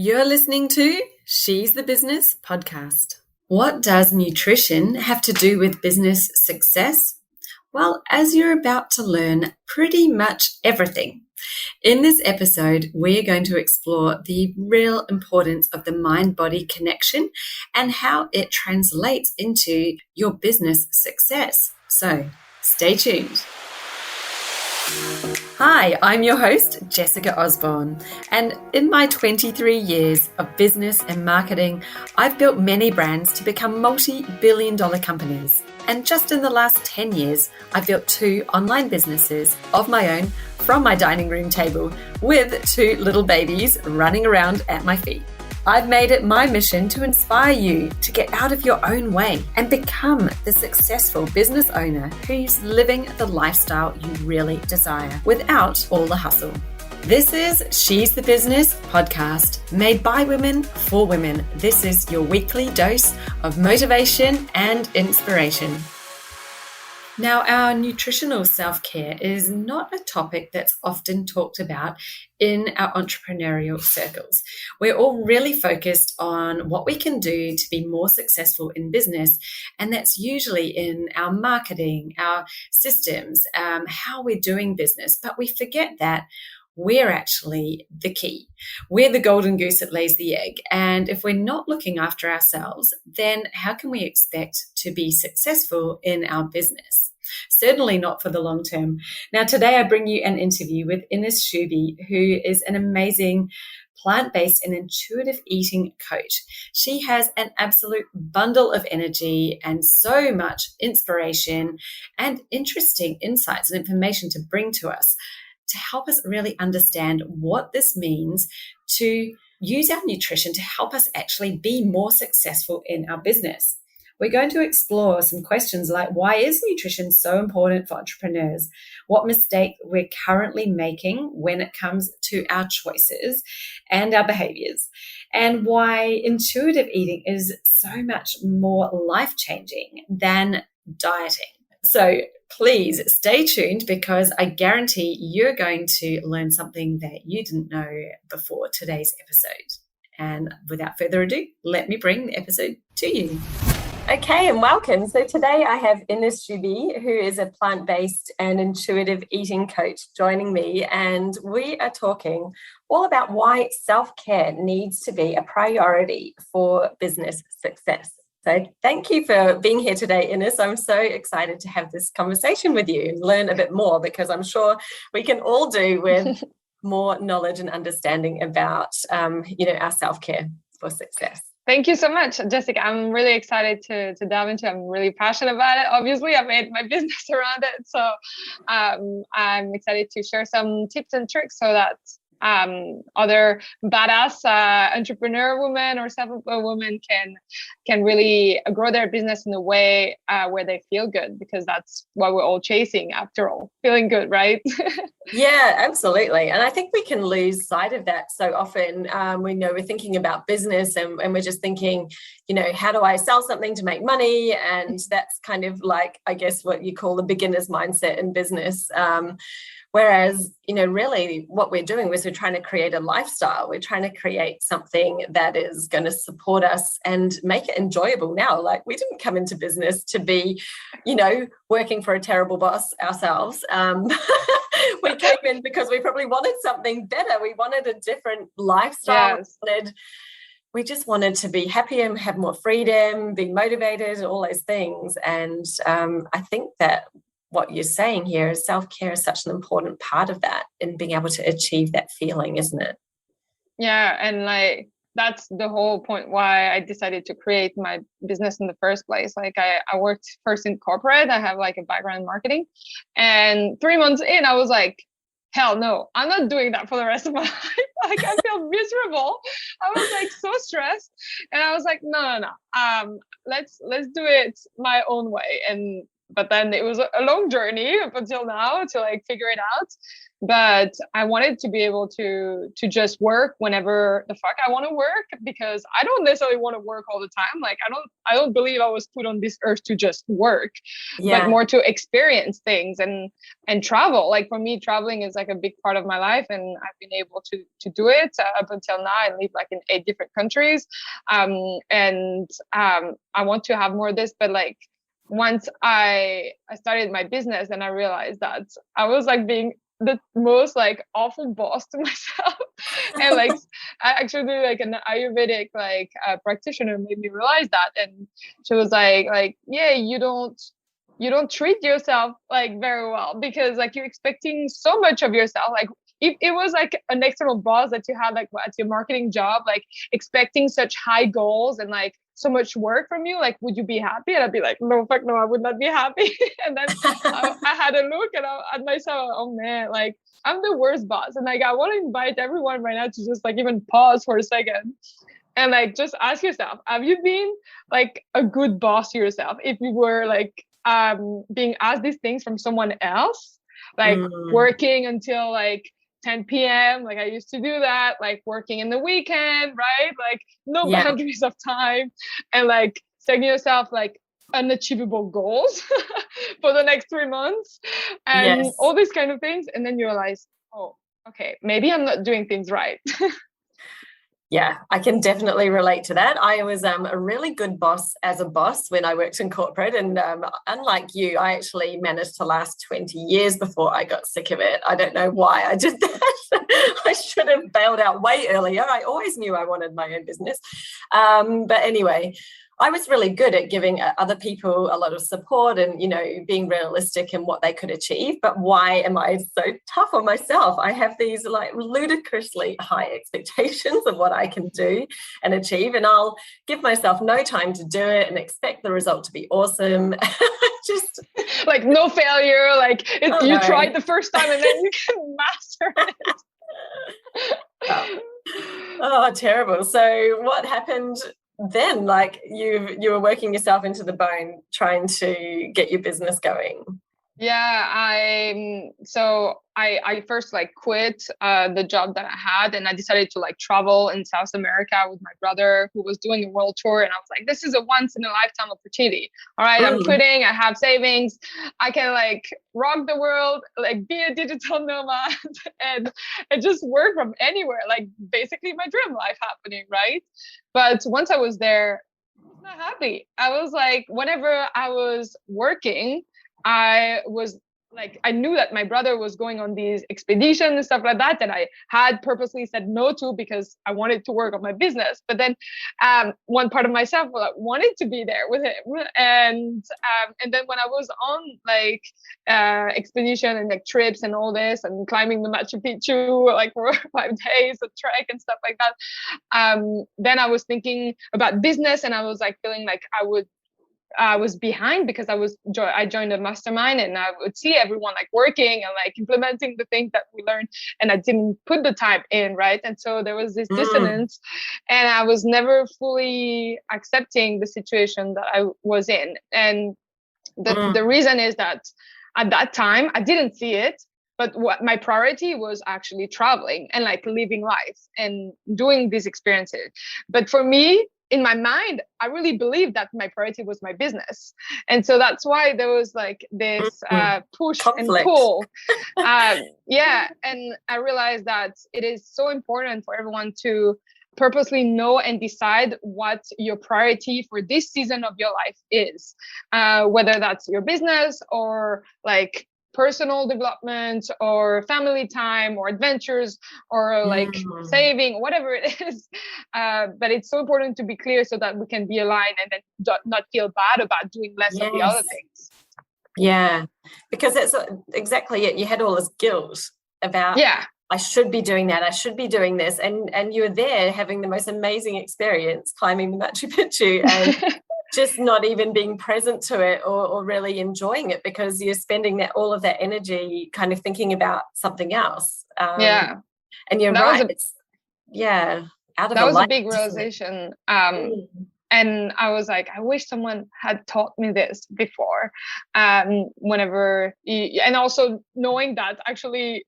You're listening to She's the Business podcast. What does nutrition have to do with business success? Well, as you're about to learn, pretty much everything. In this episode, we're going to explore the real importance of the mind-body connection and how it translates into your business success. So, stay tuned. Hi, I'm your host, Jessica Osborne, and in my 23 years of business and marketing, I've built many brands to become multi-billion-dollar companies. And just in the last 10 years, I've built 2 online businesses of my own from my dining room table with 2 little babies running around at my feet. I've made it my mission to inspire you to get out of your own way and become the successful business owner who's living the lifestyle you really desire without all the hustle. This is She's the Business podcast, made by women for women. This is your weekly dose of motivation and inspiration. Now, our nutritional self-care is not a topic that's often talked about in our entrepreneurial circles. We're all really focused on what we can do to be more successful in business, and that's usually in our marketing, our systems, how we're doing business. But we forget that we're actually the key. We're the golden goose that lays the egg. And if we're not looking after ourselves, then how can we expect to be successful in our business? Certainly not for the long term. Now, today I bring you an interview with Ines Shubi, who is an amazing plant-based and intuitive eating coach. She has an absolute bundle of energy and so much inspiration and interesting insights and information to bring to us to help us really understand what this means to use our nutrition to help us actually be more successful in our business. We're going to explore some questions like, why is nutrition so important for entrepreneurs? What mistake we're currently making when it comes to our choices and our behaviors, and why intuitive eating is so much more life-changing than dieting. So please stay tuned, because I guarantee you're going to learn something that you didn't know before today's episode. And without further ado, let me bring the episode to you. Okay, and welcome. So today I have Ines Shubi, who is a plant-based and intuitive eating coach, joining me, and we are talking all about why self-care needs to be a priority for business success. So thank you for being here today, Ines. I'm so excited to have this conversation with you and learn a bit more, because I'm sure we can all do with more knowledge and understanding about, our self-care for success. Thank you so much, Jessica. I'm really excited to delve into it. I'm really passionate about it. Obviously, I made my business around it. So I'm excited to share some tips and tricks so that other badass entrepreneur women or self-employed women can really grow their business in a way where they feel good, because that's what we're all chasing after all, feeling good, right? Yeah, absolutely. And I think we can lose sight of that so often. We're thinking about business and we're just thinking, how do I sell something to make money? And that's kind of like, I guess, what you call the beginner's mindset in business. Whereas, really what we're doing is we're trying to create a lifestyle. We're trying to create something that is going to support us and make it enjoyable now. Like, we didn't come into business to be, working for a terrible boss ourselves. We came in because we probably wanted something better. We wanted a different lifestyle. Yes. We just wanted to be happier and have more freedom, be motivated, all those things. And I think that what you're saying here is self-care is such an important part of that, and being able to achieve that feeling, isn't it? Yeah, and that's the whole point why I decided to create my business in the first place. I worked first in corporate. I have a background in marketing, and 3 months in, I was like, hell no, I'm not doing that for the rest of my life. I feel miserable. I was so stressed, and I was like, no. Let's do it my own way. And but then it was a long journey up until now to like figure it out. But I wanted to be able to just work whenever the fuck I want to work, because I don't necessarily want to work all the time. Like I don't believe I was put on this earth to just work, but more to experience things and travel. Like for me, traveling is like a big part of my life, and I've been able to do it up until now. I live like in 8 different countries, and I want to have more of this. But like once I started my business, and I realized that I was like being the most like awful boss to myself. And like I actually like an Ayurvedic like practitioner made me realize that, and she was like yeah, you don't treat yourself like very well, because like you're expecting so much of yourself. Like if it was like an external boss that you had like at your marketing job, like expecting such high goals and like so much work from you, like would you be happy? And I'd be like, no, fuck no, I would not be happy. And then I had a look at myself, oh man, like I'm the worst boss. And like I want to invite everyone right now to just like even pause for a second and like just ask yourself, have you been like a good boss to yourself if you were like being asked these things from someone else, like working until like 10 p.m. like I used to do that, like working in the weekend, right? Like no boundaries of time, and like setting yourself like unachievable goals for the next 3 months and all these kind of things. And then you realize, oh, okay, maybe I'm not doing things right. Yeah, I can definitely relate to that. I was a really good boss as a boss when I worked in corporate. And unlike you, I actually managed to last 20 years before I got sick of it. I don't know why I did that. I should have bailed out way earlier. I always knew I wanted my own business. But anyway, I was really good at giving other people a lot of support and, you know, being realistic in what they could achieve. But why am I so tough on myself? I have these like ludicrously high expectations of what I can do and achieve, and I'll give myself no time to do it and expect the result to be awesome. Just like no failure, like you tried the first time and then you can master it. Oh, terrible. So what happened then? Like you were working yourself into the bone trying to get your business going. Yeah, I first like quit the job that I had, and I decided to like travel in South America with my brother who was doing a world tour. And I was like, this is a once in a lifetime opportunity. All right, I'm quitting. I have savings. I can like rock the world, like be a digital nomad and just work from anywhere. Like basically my dream life happening, right? But once I was there, I was not happy. I was like, whenever I was working, I was like, I knew that my brother was going on these expeditions and stuff like that I had purposely said no to because I wanted to work on my business. But then one part of myself wanted to be there with him. And then when I was on like expedition and like trips and all this and climbing the Machu Picchu like for 5 days of trek and stuff like that, then I was thinking about business, and I was like feeling like I was behind because I joined a mastermind, and I would see everyone like working and like implementing the things that we learned, and I didn't put the time in, right? And so there was this dissonance, and I was never fully accepting the situation that I was in. And the reason is that at that time I didn't see it, but what my priority was actually traveling and like living life and doing these experiences. But for me, in my mind, I really believed that my priority was my business. And so that's why there was like this push and pull. Yeah. And I realized that it is so important for everyone to purposely know and decide what your priority for this season of your life is, whether that's your business or like personal development or family time or adventures or like saving, whatever it is. But it's so important to be clear so that we can be aligned and then not feel bad about doing less of the other things. Yeah, because that's exactly it. You had all this guilt about, I should be doing that, I should be doing this. And you were there having the most amazing experience climbing the Machu Picchu and just not even being present to it or really enjoying it because you're spending all of that energy kind of thinking about something else. And you're right. Out of that was a big realization. And I was like, I wish someone had taught me this before. And also knowing that actually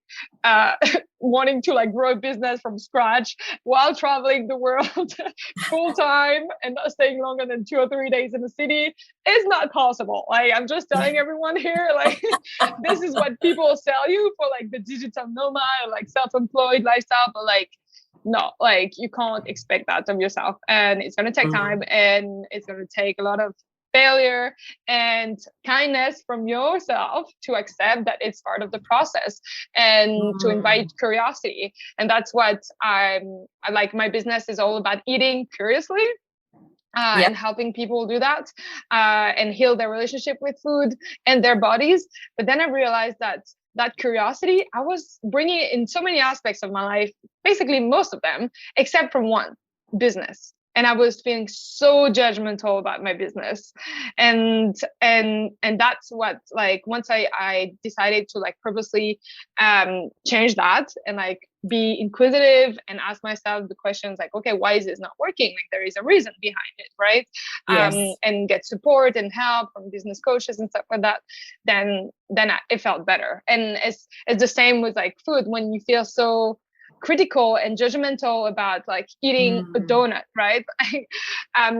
wanting to like grow a business from scratch while traveling the world full time and not staying longer than 2 or 3 days in the city is not possible. Like, I'm just telling everyone here, like, this is what people sell you for, like the digital nomad or like self-employed lifestyle, but like, no, like you can't expect that of yourself, and it's going to take time, and it's going to take a lot of failure and kindness from yourself to accept that it's part of the process, and to invite curiosity. And that's what I like. My business is all about eating curiously. And helping people do that and heal their relationship with food and their bodies. But then I realized that curiosity, I was bringing it in so many aspects of my life, basically most of them, except from one, business. And I was feeling so judgmental about my business. And that's what, like, once I decided to like purposely change that and like be inquisitive and ask myself the questions like, okay, why is this not working? Like, there is a reason behind it, right? Yes. And get support and help from business coaches and stuff like that, then it felt better. And it's the same with like food. When you feel so critical and judgmental about like eating a donut, right?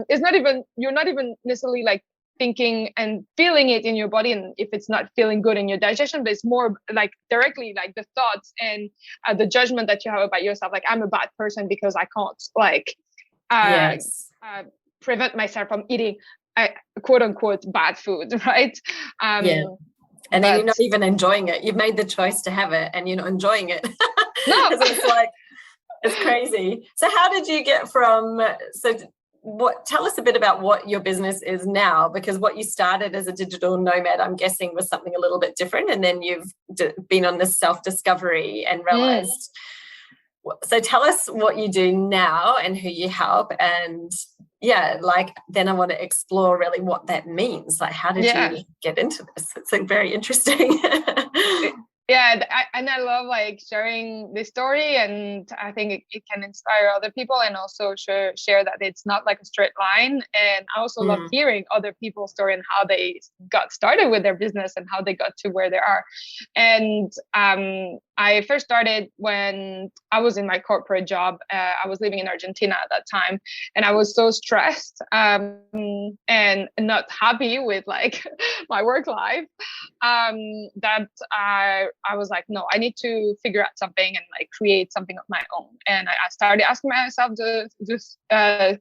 It's not even, you're not even necessarily like thinking and feeling it in your body, and if it's not feeling good in your digestion, but it's more like directly like the thoughts and the judgment that you have about yourself. Like, I'm a bad person because I can't like prevent myself from eating quote unquote bad food, right? And then you're not even enjoying it. You've made the choice to have it and you're not enjoying it. No. It's like, it's crazy. So how did you get from, tell us a bit about what your business is now, because what you started as a digital nomad, I'm guessing, was something a little bit different. And then you've been on this self-discovery and realized. So tell us what you do now and who you help. And then I want to explore really what that means. Like, how did you get into this? It's like very interesting. And I love like sharing this story, and I think it can inspire other people, and also share that it's not like a straight line. And I also love hearing other people's story and how they got started with their business and how they got to where they are. And I first started when I was in my corporate job. I was living in Argentina at that time, and I was so stressed and not happy with like my work life that I was like, no, I need to figure out something and like create something of my own. And I started asking myself those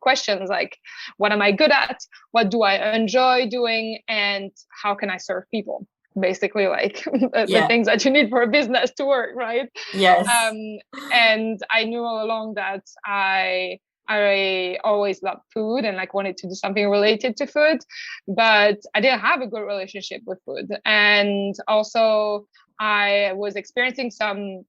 questions like, what am I good at? What do I enjoy doing? And how can I serve people? Basically, like the things that you need for a business to work, right? Yes. And I knew all along that I always loved food and like wanted to do something related to food, but I didn't have a good relationship with food. And also I was experiencing some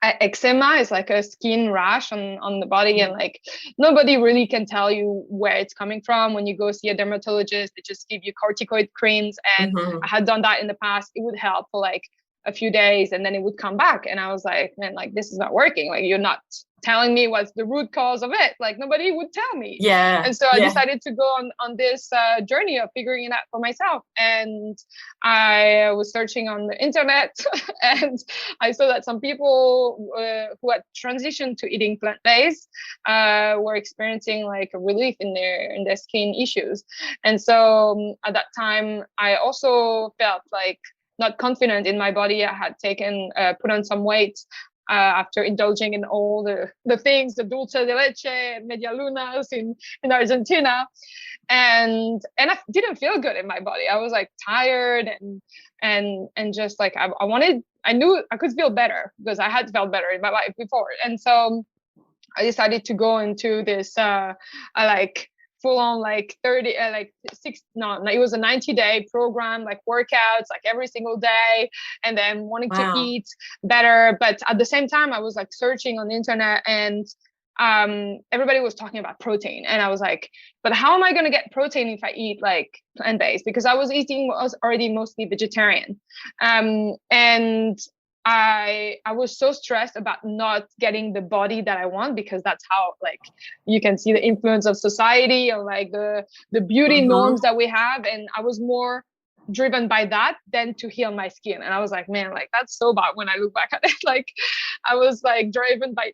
eczema. Is like a skin rash on the body, and like nobody really can tell you where it's coming from. When you go see a dermatologist, they just give you corticoid creams, and I had done that in the past. It would help for like a few days, and then it would come back, and I was like, man, like this is not working. Like, you're not telling me what's the root cause of it. Like, nobody would tell me. And so I decided to go on this journey of figuring it out for myself. And I was searching on the internet and I saw that some people who had transitioned to eating plant-based were experiencing like a relief in their skin issues. And so at that time, I also felt like not confident in my body. I had put on some weight after indulging in all the things, the dulce de leche, media lunas in Argentina. And I didn't feel good in my body. I was like tired and just like, I knew I could feel better because I had felt better in my life before. And so I decided to go into this full on like it was a 90-day program, like workouts like every single day, and then wanting to eat better. But at the same time, I was like searching on the internet, and everybody was talking about protein, and I was like, but how am I going to get protein if I eat like plant-based? Because I was already mostly vegetarian, and I was so stressed about not getting the body that I want, because that's how, like, you can see the influence of society and like the beauty norms that we have. And I was more driven by that than to heal my skin. And I was like, man, like, that's so bad when I look back at it. Like, I was like driven by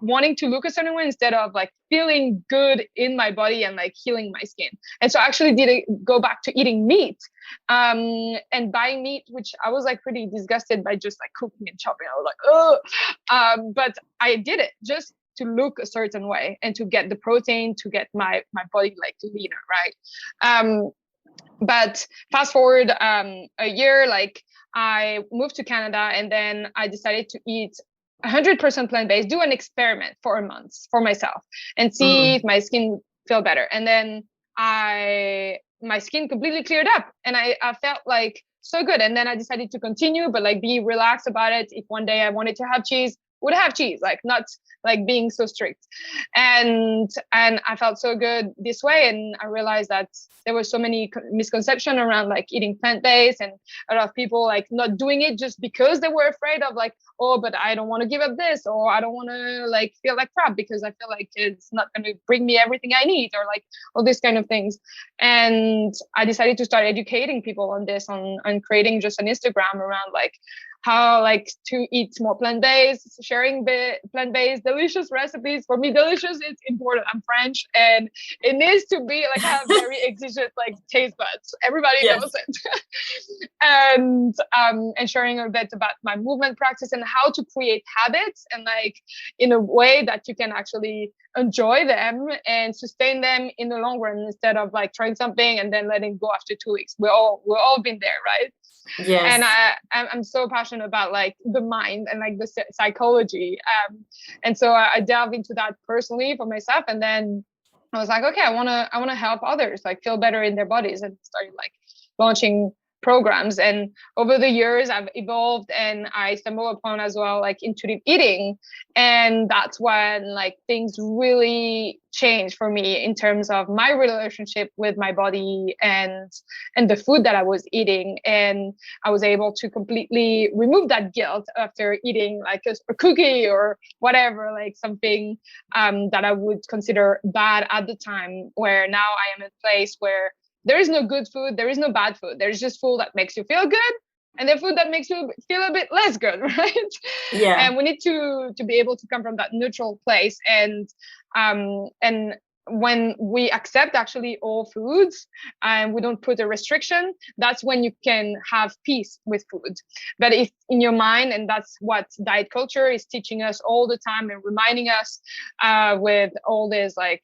wanting to look a certain way instead of like feeling good in my body and like healing my skin. And so I actually did go back to eating meat, and buying meat, which I was like pretty disgusted by just like cooking and chopping. I was like, oh, but I did it just to look a certain way and to get the protein, to get my body like leaner, right? But fast forward a year, like I moved to Canada, and then I decided to eat 100% plant-based, do an experiment for a month for myself and see if my skin felt better. And then my skin completely cleared up, and I felt like so good. And then I decided to continue, but like be relaxed about it. If one day I wanted to have cheese, would have cheese, like not like being so strict. And I felt so good this way. And I realized that there were so many misconceptions around like eating plant-based, and a lot of people like not doing it just because they were afraid of like, oh, but I don't want to give up this, or I don't want to like feel like crap because I feel like it's not going to bring me everything I need, or like all these kind of things. And I decided to start educating people on this, on creating just an Instagram around like how like to eat more plant-based, sharing plant-based delicious recipes. For me, delicious is important. I'm French, and it needs to be like have very exigent like taste buds. Everybody knows it. And sharing a bit about my movement practice and how to create habits, and like in a way that you can actually enjoy them and sustain them in the long run, instead of like trying something and then letting go after 2 weeks. We're all been there, right? Yes. And I'm so passionate about like the mind and like the psychology. And so I delved into that personally for myself. And then I was like, okay, I want to help others like feel better in their bodies, and started like launching programs. And over the years I've evolved, and I stumbled upon as well like intuitive eating, and that's when like things really changed for me in terms of my relationship with my body and the food that I was eating. And I was able to completely remove that guilt after eating like a cookie or whatever, like something that I would consider bad at the time, where now I am in a place where there is no good food, there is no bad food. There's just food that makes you feel good, and the food that makes you feel a bit less good, right? Yeah. And we need to be able to come from that neutral place. And when we accept actually all foods and we don't put a restriction, that's when you can have peace with food. But if in your mind, and that's what diet culture is teaching us all the time and reminding us with all this like,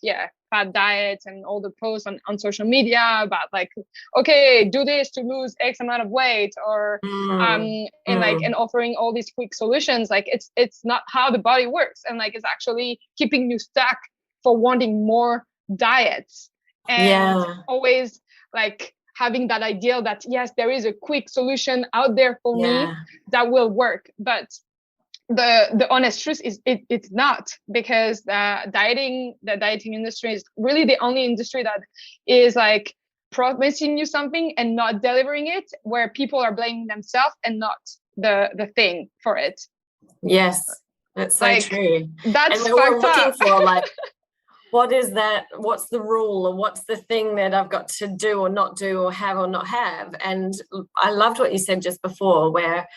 fad diets and all the posts on social media about like, okay, do this to lose X amount of weight, or and offering all these quick solutions, like it's not how the body works. And like it's actually keeping you stuck for wanting more diets, and always like having that ideal that yes, there is a quick solution out there for me that will work. But the honest truth is it's not, because the dieting industry is really the only industry that is like promising you something and not delivering it, where people are blaming themselves and not the thing for it. Yes, that's so like, true. That's and we're looking up. for like, what is that? What's the rule, or what's the thing that I've got to do or not do, or have or not have? And I loved what you said just before, where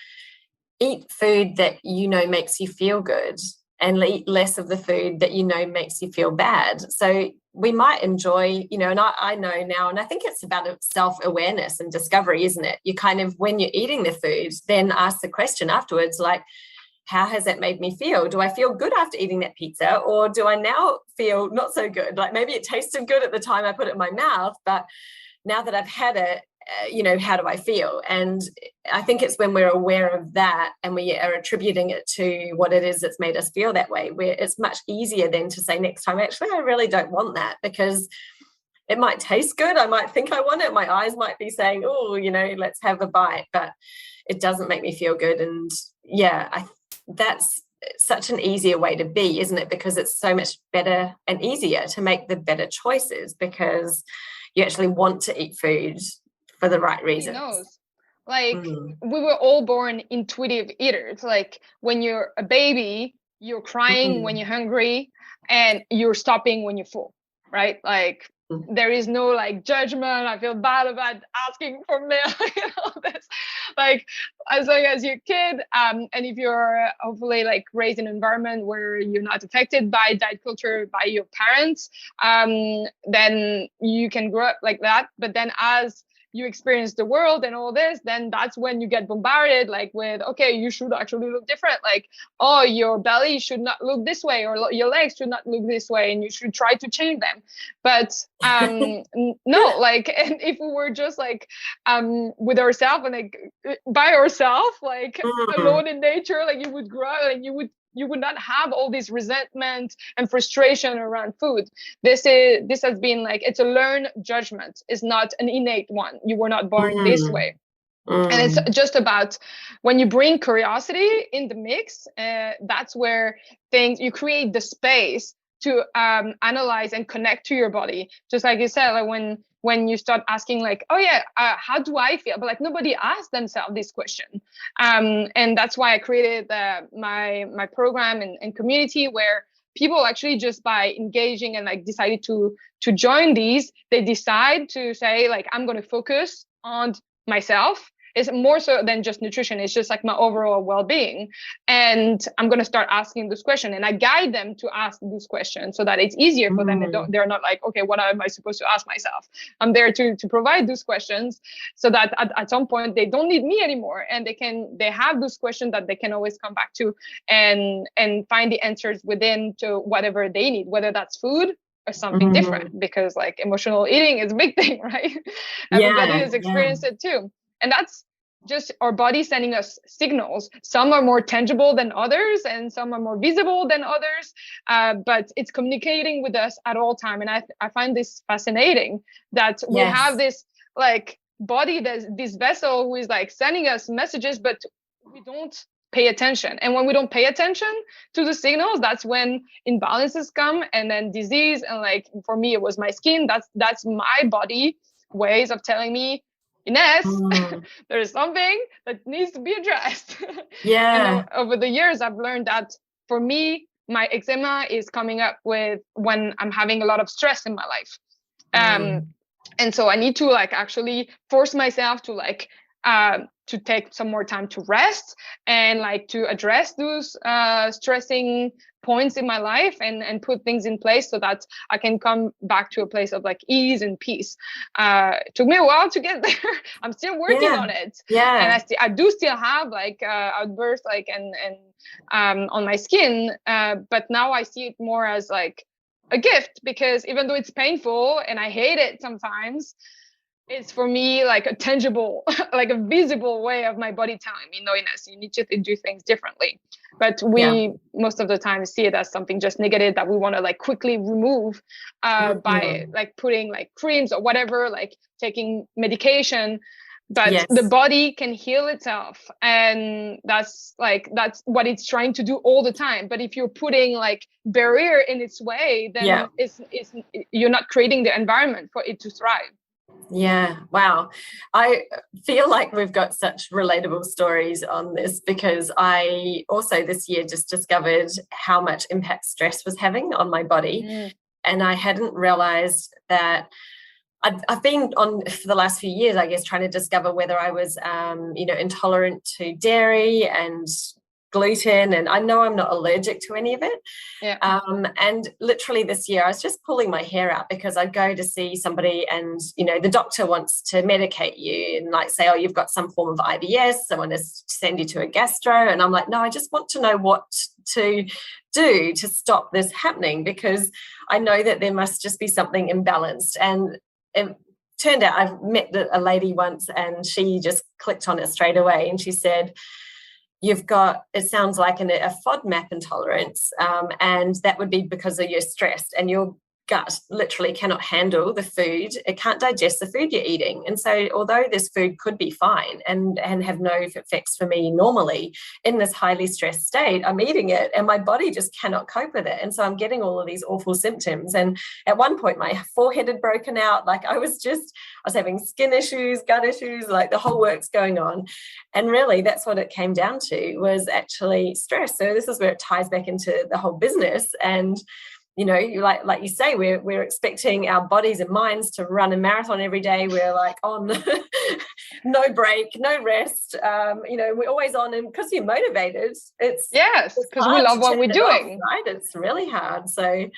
eat food that you know makes you feel good, and eat less of the food that you know makes you feel bad. So we might enjoy, and I know now, and I think it's about self-awareness and discovery, isn't it? You kind of, when you're eating the food, then ask the question afterwards, like, how has that made me feel? Do I feel good after eating that pizza, or do I now feel not so good? Like maybe it tasted good at the time I put it in my mouth, but now that I've had it, how do I feel? And I think it's when we're aware of that and we are attributing it to what it is that's made us feel that way, where it's much easier then to say next time, actually, I really don't want that, because it might taste good. I might think I want it. My eyes might be saying, oh, let's have a bite, but it doesn't make me feel good. And that's such an easier way to be, isn't it? Because it's so much better and easier to make the better choices, because you actually want to eat food for the right reasons. Who knows? Like we were all born intuitive eaters. Like when you're a baby, you're crying when you're hungry and you're stopping when you're full, right? Like there is no like judgment. I feel bad about asking for milk and all this. Like as long as you're a kid, and if you're hopefully like raised in an environment where you're not affected by diet culture by your parents, then you can grow up like that. But then as you experience the world and all this, then that's when you get bombarded like with, okay, you should actually look different. Like, oh, your belly should not look this way, or your legs should not look this way, and you should try to change them. But no, like, and if we were just like with ourselves and like by ourselves, like alone in nature, like you would grow and you would not have all this resentment and frustration around food. This has been like, it's a learned judgment. It's not an innate one. You were not born this way. And it's just about when you bring curiosity in the mix, that's where you create the space to analyze and connect to your body. Just like you said, like when you start asking like, oh yeah, how do I feel? But like nobody asked themselves this question. And that's why I created my program and community, where people actually just by engaging and like decided to join these, they decide to say like, I'm going to focus on myself. It's more so than just nutrition. It's just like my overall well-being. And I'm going to start asking this question, and I guide them to ask this question so that it's easier for them. They're not like, okay, what am I supposed to ask myself? I'm there to provide those questions so that at some point they don't need me anymore. And they have those questions that they can always come back to and find the answers within to whatever they need, whether that's food or something different, because like emotional eating is a big thing, right? Everybody has experienced it too. And that's just our body sending us signals. Some are more tangible than others, and some are more visible than others. But it's communicating with us at all time. And I find this fascinating that we have this like body, this vessel who is like sending us messages, but we don't pay attention. And when we don't pay attention to the signals, that's when imbalances come, and then disease. And like for me, it was my skin. That's my body ways of telling me, Ines, there is something that needs to be addressed. And over the years, I've learned that for me, my eczema is coming up with when I'm having a lot of stress in my life. And so I need to like actually force myself to like to take some more time to rest and like to address those stressing points in my life and put things in place so that I can come back to a place of like ease and peace. It took me a while to get there. I'm still working on it. And I do still have like outbursts like and on my skin, but now I see it more as like a gift, because even though it's painful and I hate it sometimes, it's for me like a tangible, like a visible way of my body telling me, no, Ines, you need to do things differently. But we most of the time see it as something just negative that we want to like quickly remove by like putting like creams or whatever, like taking medication. But the body can heal itself, and that's what it's trying to do all the time. But if you're putting like barrier in its way, then it's you're not creating the environment for it to thrive. Yeah, wow. I feel like we've got such relatable stories on this, because I also this year just discovered how much impact stress was having on my body. And I hadn't realized that I've been on for the last few years, I guess, trying to discover whether I was, intolerant to dairy and gluten, and I know I'm not allergic to any of it. And literally this year I was just pulling my hair out, because I'd go to see somebody and the doctor wants to medicate you and like say, oh, you've got some form of IBS, someone has to send you to a gastro, and I'm like, no, I just want to know what to do to stop this happening, because I know that there must just be something imbalanced. And it turned out I've met a lady once, and she just clicked on it straight away, and she said, you've got, it sounds like a FODMAP intolerance, and that would be because of your stress, and you're gut literally cannot handle the food. It can't digest the food you're eating. And so although this food could be fine and have no effects for me normally, in this highly stressed state, I'm eating it and my body just cannot cope with it. And so I'm getting all of these awful symptoms. And at one point, my forehead had broken out. Like I was having skin issues, gut issues, like the whole works going on. And really that's what it came down to, was actually stress. So this is where it ties back into the whole business. And like you say, we're expecting our bodies and minds to run a marathon every day. We're like on no break, no rest. We're always on, and because you're motivated, it's because we love what we're doing, right? It's really hard. So,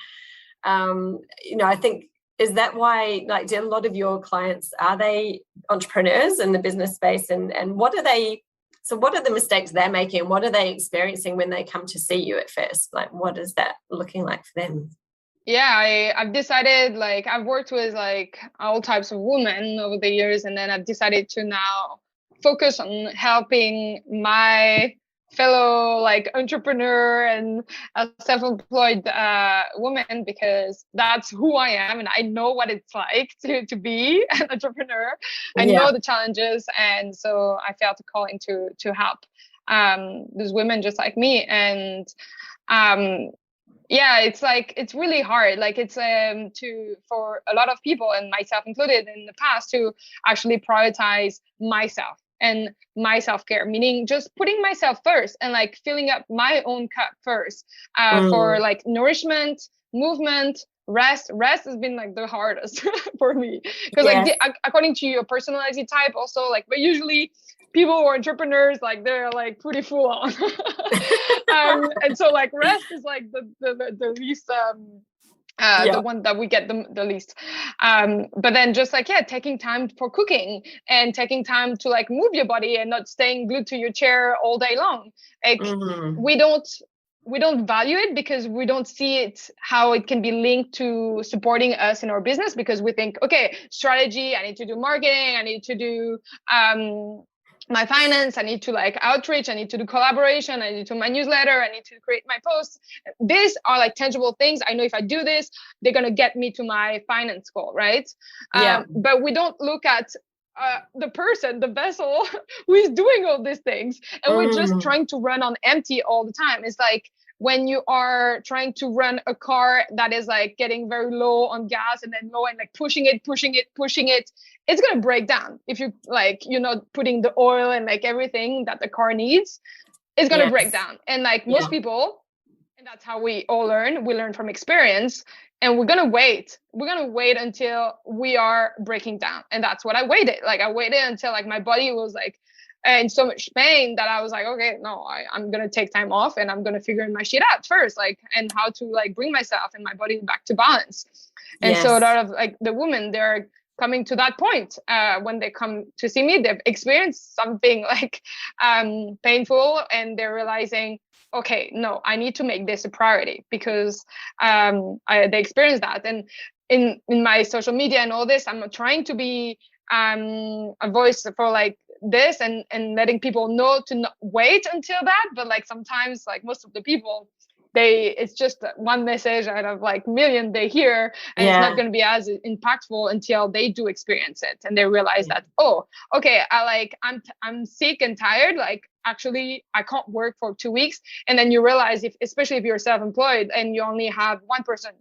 I think, is that why, like, do a lot of your clients, are they entrepreneurs in the business space, and what are they? So what are the mistakes they're making? What are they experiencing when they come to see you at first? Like, what is that looking like for them? Yeah, I've decided, like, I've worked with like all types of women over the years, and then I've decided to now focus on helping my fellow like entrepreneur and self-employed woman, because that's who I am and I know what it's like to be an entrepreneur. I know the challenges, and so I felt a calling to help these women just like me. And it's really hard. Like it's for a lot of people, and myself included in the past, to actually prioritize myself and my self-care, meaning just putting myself first and like filling up my own cup first for like nourishment, movement, rest. Rest has been like the hardest for me, because like according to your personality type also, like, but usually people who are entrepreneurs, like they're like pretty full on. And so like rest is like the least the one that we get the least. But then just like, taking time for cooking and taking time to like move your body and not staying glued to your chair all day long. Like we don't value it because we don't see it, how it can be linked to supporting us in our business, because we think, okay, strategy, I need to do marketing, I need to do my finance, I need to like outreach, I need to do collaboration, I need to do my newsletter, I need to create my posts. These are like tangible things. I know if I do this, they're going to get me to my finance goal, right? But we don't look at the person, the vessel who is doing all these things. And we're just trying to run on empty all the time. It's like when you are trying to run a car that is like getting very low on gas and then low and like pushing it, it's going to break down. If you like, you're not putting the oil and like everything that the car needs, it's going to break down. And like most people, and that's how we all learn. We learn from experience, and we're going to wait. We're going to wait until we are breaking down. And that's what I waited. Like I waited until like my body was like in so much pain that I was like, okay, no, I'm going to take time off and I'm going to figure my shit out first, like, and how to like bring myself and my body back to balance. And so a lot of like the women, they're coming to that point when they come to see me, they've experienced something like painful, and they're realizing, okay, no, I need to make this a priority, because they experience that. And in my social media and all this, I'm trying to be a voice for like this and letting people know to not wait until that. But like sometimes, like most of the people, it's just one message out of like million they hear, and it's not going to be as impactful until they do experience it and they realize that, oh, okay, I'm sick and tired, like actually I can't work for 2 weeks. And then you realize, especially if you're self-employed and you only have one person,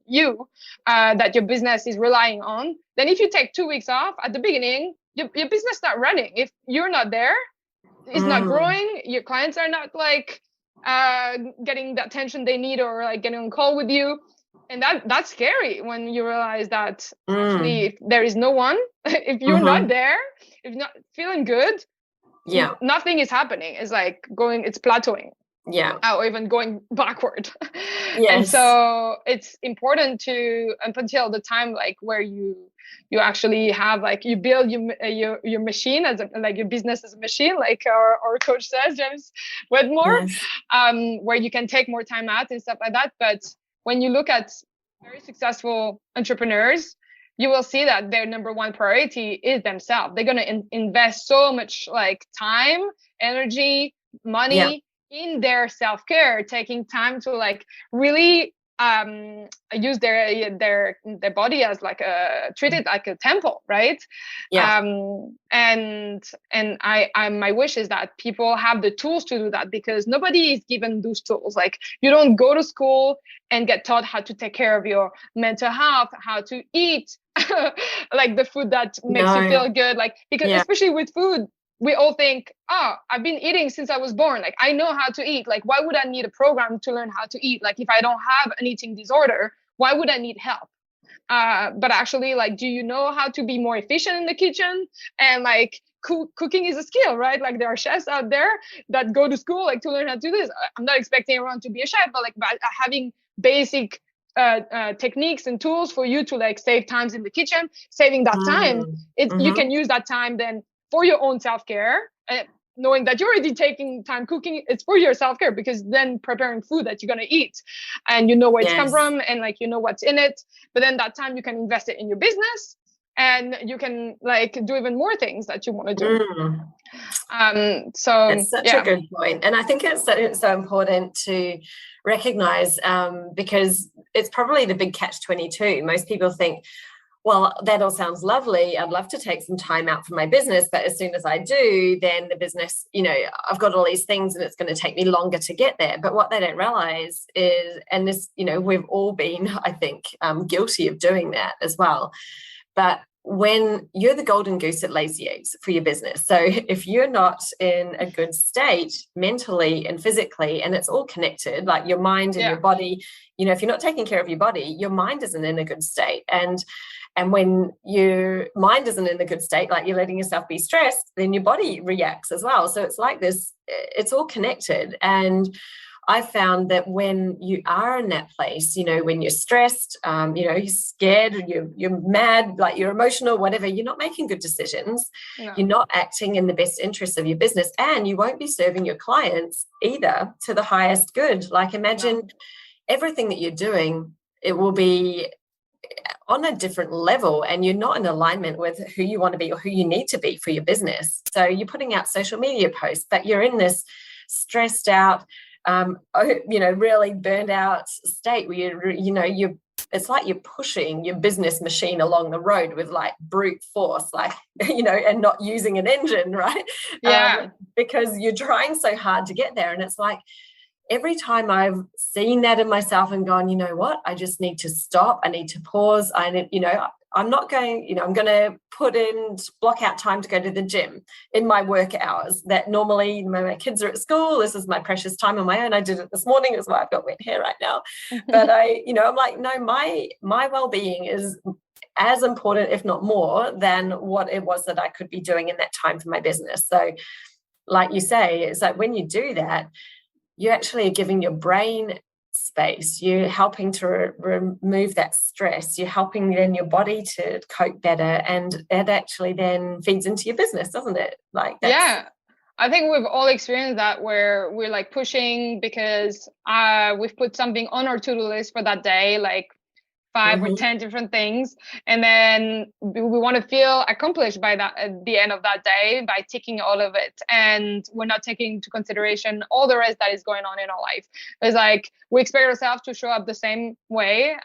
that your business is relying on, then if you take 2 weeks off at the beginning, your business not running. If you're not there, it's not growing, your clients are not like getting the attention they need, or like getting on call with you. And that's scary when you realize that actually if there is no one, if you're not there, if you're not feeling good, nothing is happening. It's like it's plateauing, or even going backward. And so it's important to, up until the time like where you actually have like, you build your machine as like your business as a machine, like our coach says, James Wedmore, where you can take more time out and stuff like that. But when you look at very successful entrepreneurs, you will see that their number one priority is themselves. They're going to invest so much like time, energy, money in their self-care, taking time to like really use their body as like treat it like a temple, right? Yeah. And my wish is that people have the tools to do that, because nobody is given those tools. Like, you don't go to school and get taught how to take care of your mental health, how to eat like the food that makes you feel good. Like, because especially with food, we all think, oh, I've been eating since I was born. Like, I know how to eat. Like, why would I need a program to learn how to eat? Like, if I don't have an eating disorder, why would I need help? But actually, like, do you know how to be more efficient in the kitchen? And like, cooking is a skill, right? Like, there are chefs out there that go to school like to learn how to do this. I'm not expecting everyone to be a chef, but like, by having basic techniques and tools for you to like save times in the kitchen, saving that time, you can use that time then for your own self-care, knowing that you're already taking time cooking. It's for your self-care, because then preparing food that you're going to eat, and you know where it's come from, and like, you know what's in it. But then that time you can invest it in your business, and you can like do even more things that you want to do. So it's such a good point. And I think it's so important to recognize, because it's probably the big catch-22. Most people think, well, that all sounds lovely. I'd love to take some time out for my business, but as soon as I do, then the business, I've got all these things and it's going to take me longer to get there. But what they don't realize is, and this, we've all been, I think, guilty of doing that as well. But when you're the golden goose that lays the eggs for your business, so if you're not in a good state mentally and physically, and it's all connected, like your mind and your body, if you're not taking care of your body, your mind isn't in a good state. And when your mind isn't in a good state, like you're letting yourself be stressed, then your body reacts as well. So it's like this, it's all connected. And I found that when you are in that place, when you're stressed, you're scared, you're mad, like you're emotional, whatever, you're not making good decisions. No. You're not acting in the best interest of your business, and you won't be serving your clients either to the highest good. Like, imagine everything that you're doing, it will be on a different level, and you're not in alignment with who you want to be or who you need to be for your business. So you're putting out social media posts, but you're in this stressed out, really burned out state where it's like you're pushing your business machine along the road with like brute force, like, and not using an engine, right? Because you're trying so hard to get there. And it's like, every time I've seen that in myself and gone, you know what, I just need to stop. I need to pause. I'm not going, I'm going to block out time to go to the gym in my work hours that normally when my kids are at school, this is my precious time on my own. I did it this morning. That's why I've got wet hair right now. But I'm like, no, my well-being is as important, if not more, than what it was that I could be doing in that time for my business. So like you say, it's like when you do that, you actually are giving your brain space. You're helping to remove that stress. You're helping then your body to cope better, and it actually then feeds into your business, doesn't it? Like I think we've all experienced that, where we're like pushing because we've put something on our to-do list for that day, like 5 or 10 different things, and then we want to feel accomplished by that at the end of that day by ticking all of it, and we're not taking into consideration all the rest that is going on in our life. It's like we expect ourselves to show up the same way,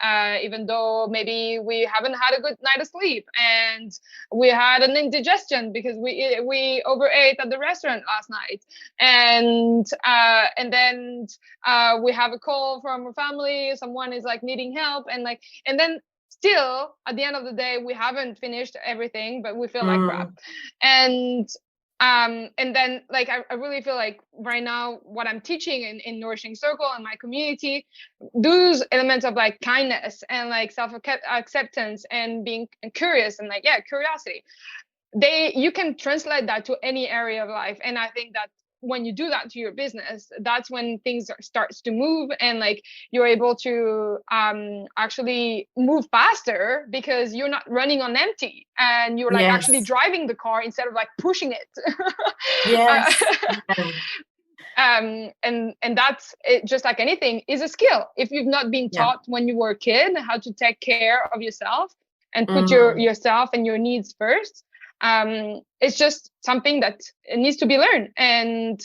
even though maybe we haven't had a good night of sleep, and we had an indigestion because we overate at the restaurant last night, and then we have a call from our family, someone is like needing help, and then still at the end of the day we haven't finished everything, but we feel like crap. And then like I really feel like right now what I'm teaching in Nourishing Circle and my community, those elements of like kindness and like self-acceptance and being curious and curiosity, you can translate that to any area of life. And I think that when you do that to your business, that's when things starts to move, and like you're able to actually move faster because you're not running on empty, and you're like actually driving the car instead of like pushing it. And that's it. Just like anything is a skill. If you've not been taught when you were a kid how to take care of yourself and put yourself and your needs first, it's just something that it needs to be learned, and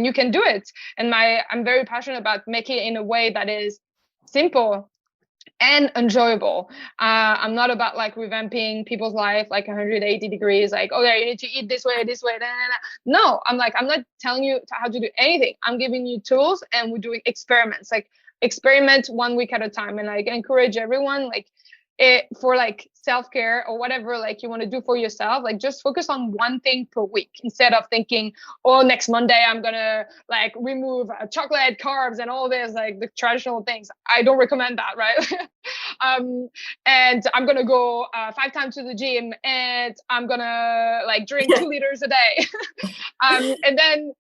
you can do it. And I'm very passionate about making it in a way that is simple and enjoyable. I'm not about like revamping people's life like 180 degrees, like, oh yeah, you need to eat this way, no. I'm not telling you how to do anything. I'm giving you tools, and we're doing experiments, like experiment 1 week at a time. And I encourage everyone, like, for like self-care or whatever like you want to do for yourself, like just focus on one thing per week, instead of thinking, oh, next Monday I'm gonna like remove chocolate, carbs, and all this, like the traditional things. I don't recommend that, right? And I'm gonna go 5 times to the gym, and I'm gonna like drink 2 liters a day. And then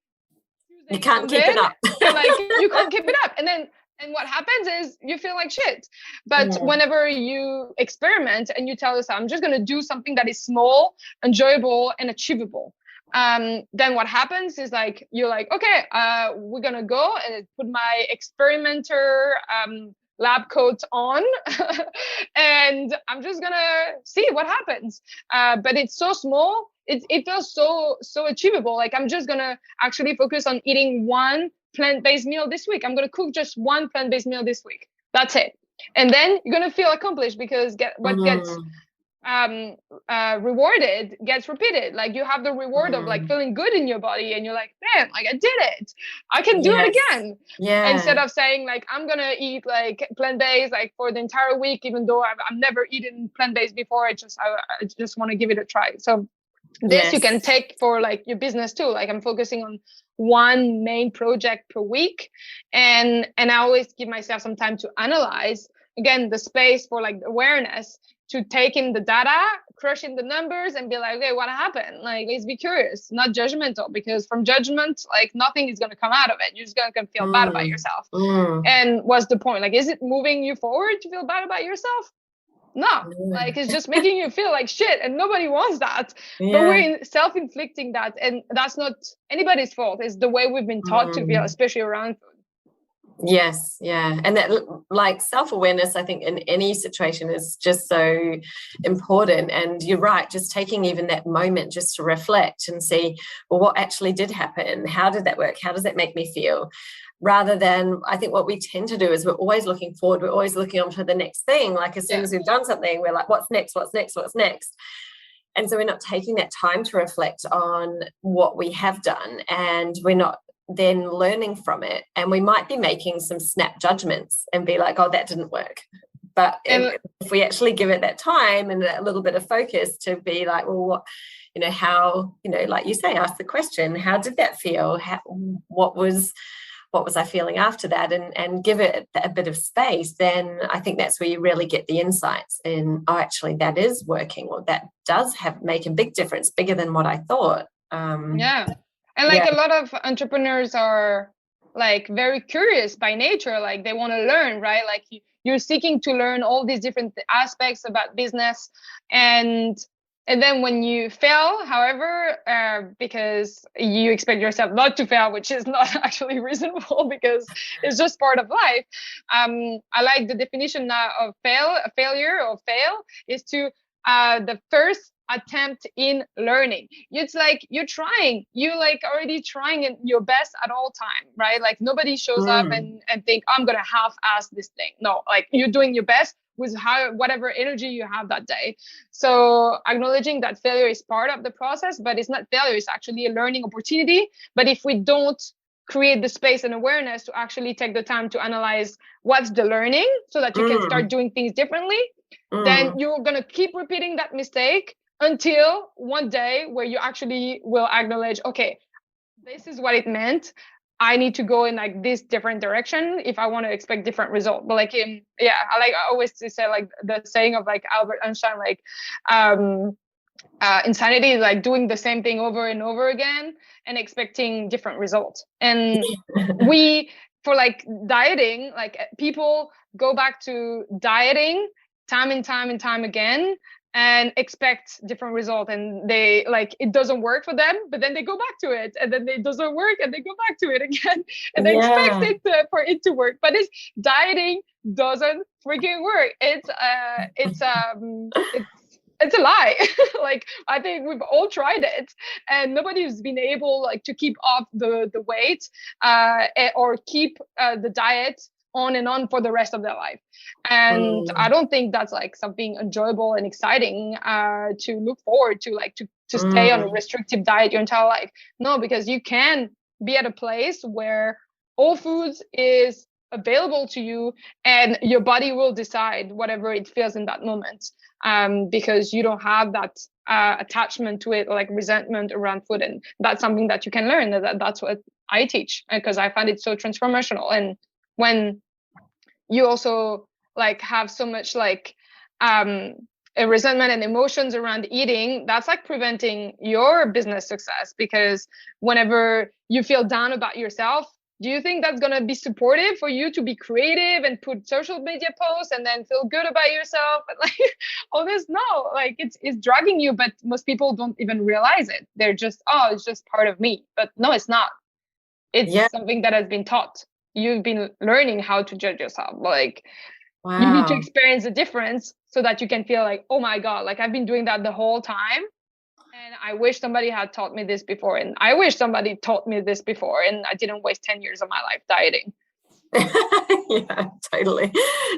you can't keep it up. and like you can't keep it up, and what happens is you feel like shit. But whenever you experiment and you tell yourself, I'm just going to do something that is small, enjoyable, and achievable, then what happens is like, you're like, okay, we're going to go and put my experimenter lab coat on and I'm just going to see what happens. But it's so small. It feels so achievable. Like, I'm just going to actually focus on eating one plant-based meal this week. I'm going to cook just one plant-based meal this week. That's it. And then you're going to feel accomplished, because what gets rewarded gets repeated. Like, you have the reward of like feeling good in your body, and you're like, man, like I did it. I can do it again. Yeah. Instead of saying like, I'm going to eat like plant-based like for the entire week, even though I've never eaten plant-based before. I just want to give it a try. So this you can take for like your business too. Like, I'm focusing on one main project per week, and I always give myself some time to analyze, again, the space for like awareness, to take in the data, crush in the numbers, and be like, okay, what happened? Like, let's be curious, not judgmental, because from judgment, like, nothing is going to come out of it. You're just going to feel bad about yourself. And what's the point? Like, is it moving you forward to feel bad about yourself? No, like, it's just making you feel like shit, and nobody wants that. But we're self-inflicting that, and that's not anybody's fault. It's the way we've been taught to feel, especially around food. Yes, yeah. And that, like, self-awareness, I think in any situation is just so important. And you're right, just taking even that moment just to reflect and see, well, what actually did happen? How did that work? How does that make me feel? Rather than, I think what we tend to do is we're always looking forward. We're always looking on for the next thing. Like, as soon as we've done something, we're like, what's next? What's next? What's next? And so we're not taking that time to reflect on what we have done, and we're not then learning from it. And we might be making some snap judgments and be like, oh, that didn't work. But if we actually give it that time and a little bit of focus to be like, well, what, how, like you say, ask the question, how did that feel? What was I feeling after that, and give it a bit of space, then I think that's where you really get the insights in, oh, actually that is working, or that does make a big difference, bigger than what I thought. And like a lot of entrepreneurs are like very curious by nature, like they want to learn, right? Like you're seeking to learn all these different aspects about business, and then when you fail, however, because you expect yourself not to fail, which is not actually reasonable, because it's just part of life. I like the definition now of failure or fail is to the first attempt in learning. It's like you're like already trying your best at all time, right? Like, nobody shows up and think, I'm gonna half-ass this thing. No, like, you're doing your best with whatever energy you have that day. So acknowledging that failure is part of the process, but it's not failure, it's actually a learning opportunity. But if we don't create the space and awareness to actually take the time to analyze what's the learning, so that you can start doing things differently, then you're going to keep repeating that mistake until one day where you actually will acknowledge, okay, this is what it meant. I need to go in like this different direction if I want to expect different result. But like, I always say, like, the saying of like Albert Einstein, like, insanity is like doing the same thing over and over again and expecting different results. And for like dieting, like, people go back to dieting time and time again and expect different result, and they like, it doesn't work for them, but then they go back to it, and then it doesn't work and they go back to it again, and they expect it for it to work. But dieting doesn't freaking work. It's a lie. Like, I think we've all tried it, and nobody's been able like to keep off the weight or keep the diet on and on for the rest of their life. And I don't think that's like something enjoyable and exciting to look forward to, like to stay on a restrictive diet your entire life. No, because you can be at a place where all foods is available to you and your body will decide whatever it feels in that moment, because you don't have that attachment to it, or like resentment around food. And that's something that you can learn. That's what I teach, because I find it so transformational. And when you also like have so much like a resentment and emotions around eating, that's like preventing your business success. Because whenever you feel down about yourself, do you think that's going to be supportive for you to be creative and put social media posts and then feel good about yourself? And like all this, no, like it's dragging you, but most people don't even realize it. They're just, oh, it's just part of me. But no, it's not. It's something that has been taught. You've been learning how to judge yourself. Like, you need to experience the difference so that you can feel like, oh my God, like I've been doing that the whole time. And I wish somebody had taught me this before. And I wish somebody taught me this before. And I didn't waste 10 years of my life dieting. Yeah, totally.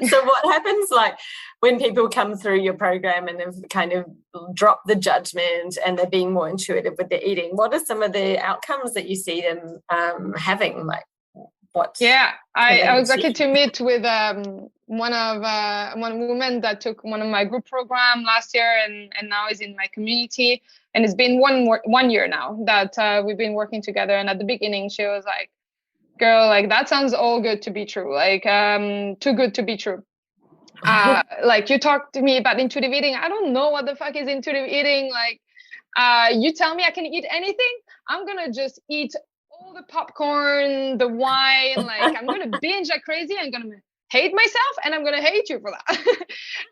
So what happens like when people come through your program and they've kind of dropped the judgment and they're being more intuitive with their eating? What are some of the outcomes that you see them having? Like, I was lucky to meet with one woman that took one of my group program last year and now is in my community. And it's been 1 year now that we've been working together. And at the beginning, she was like, girl, like that sounds all good to be true. Like too good to be true. Like you talk to me about intuitive eating. I don't know what the fuck is intuitive eating. Like you tell me I can eat anything, I'm going to just eat all the popcorn, the wine, like I'm going to binge like crazy. I'm going to hate myself and I'm going to hate you for that.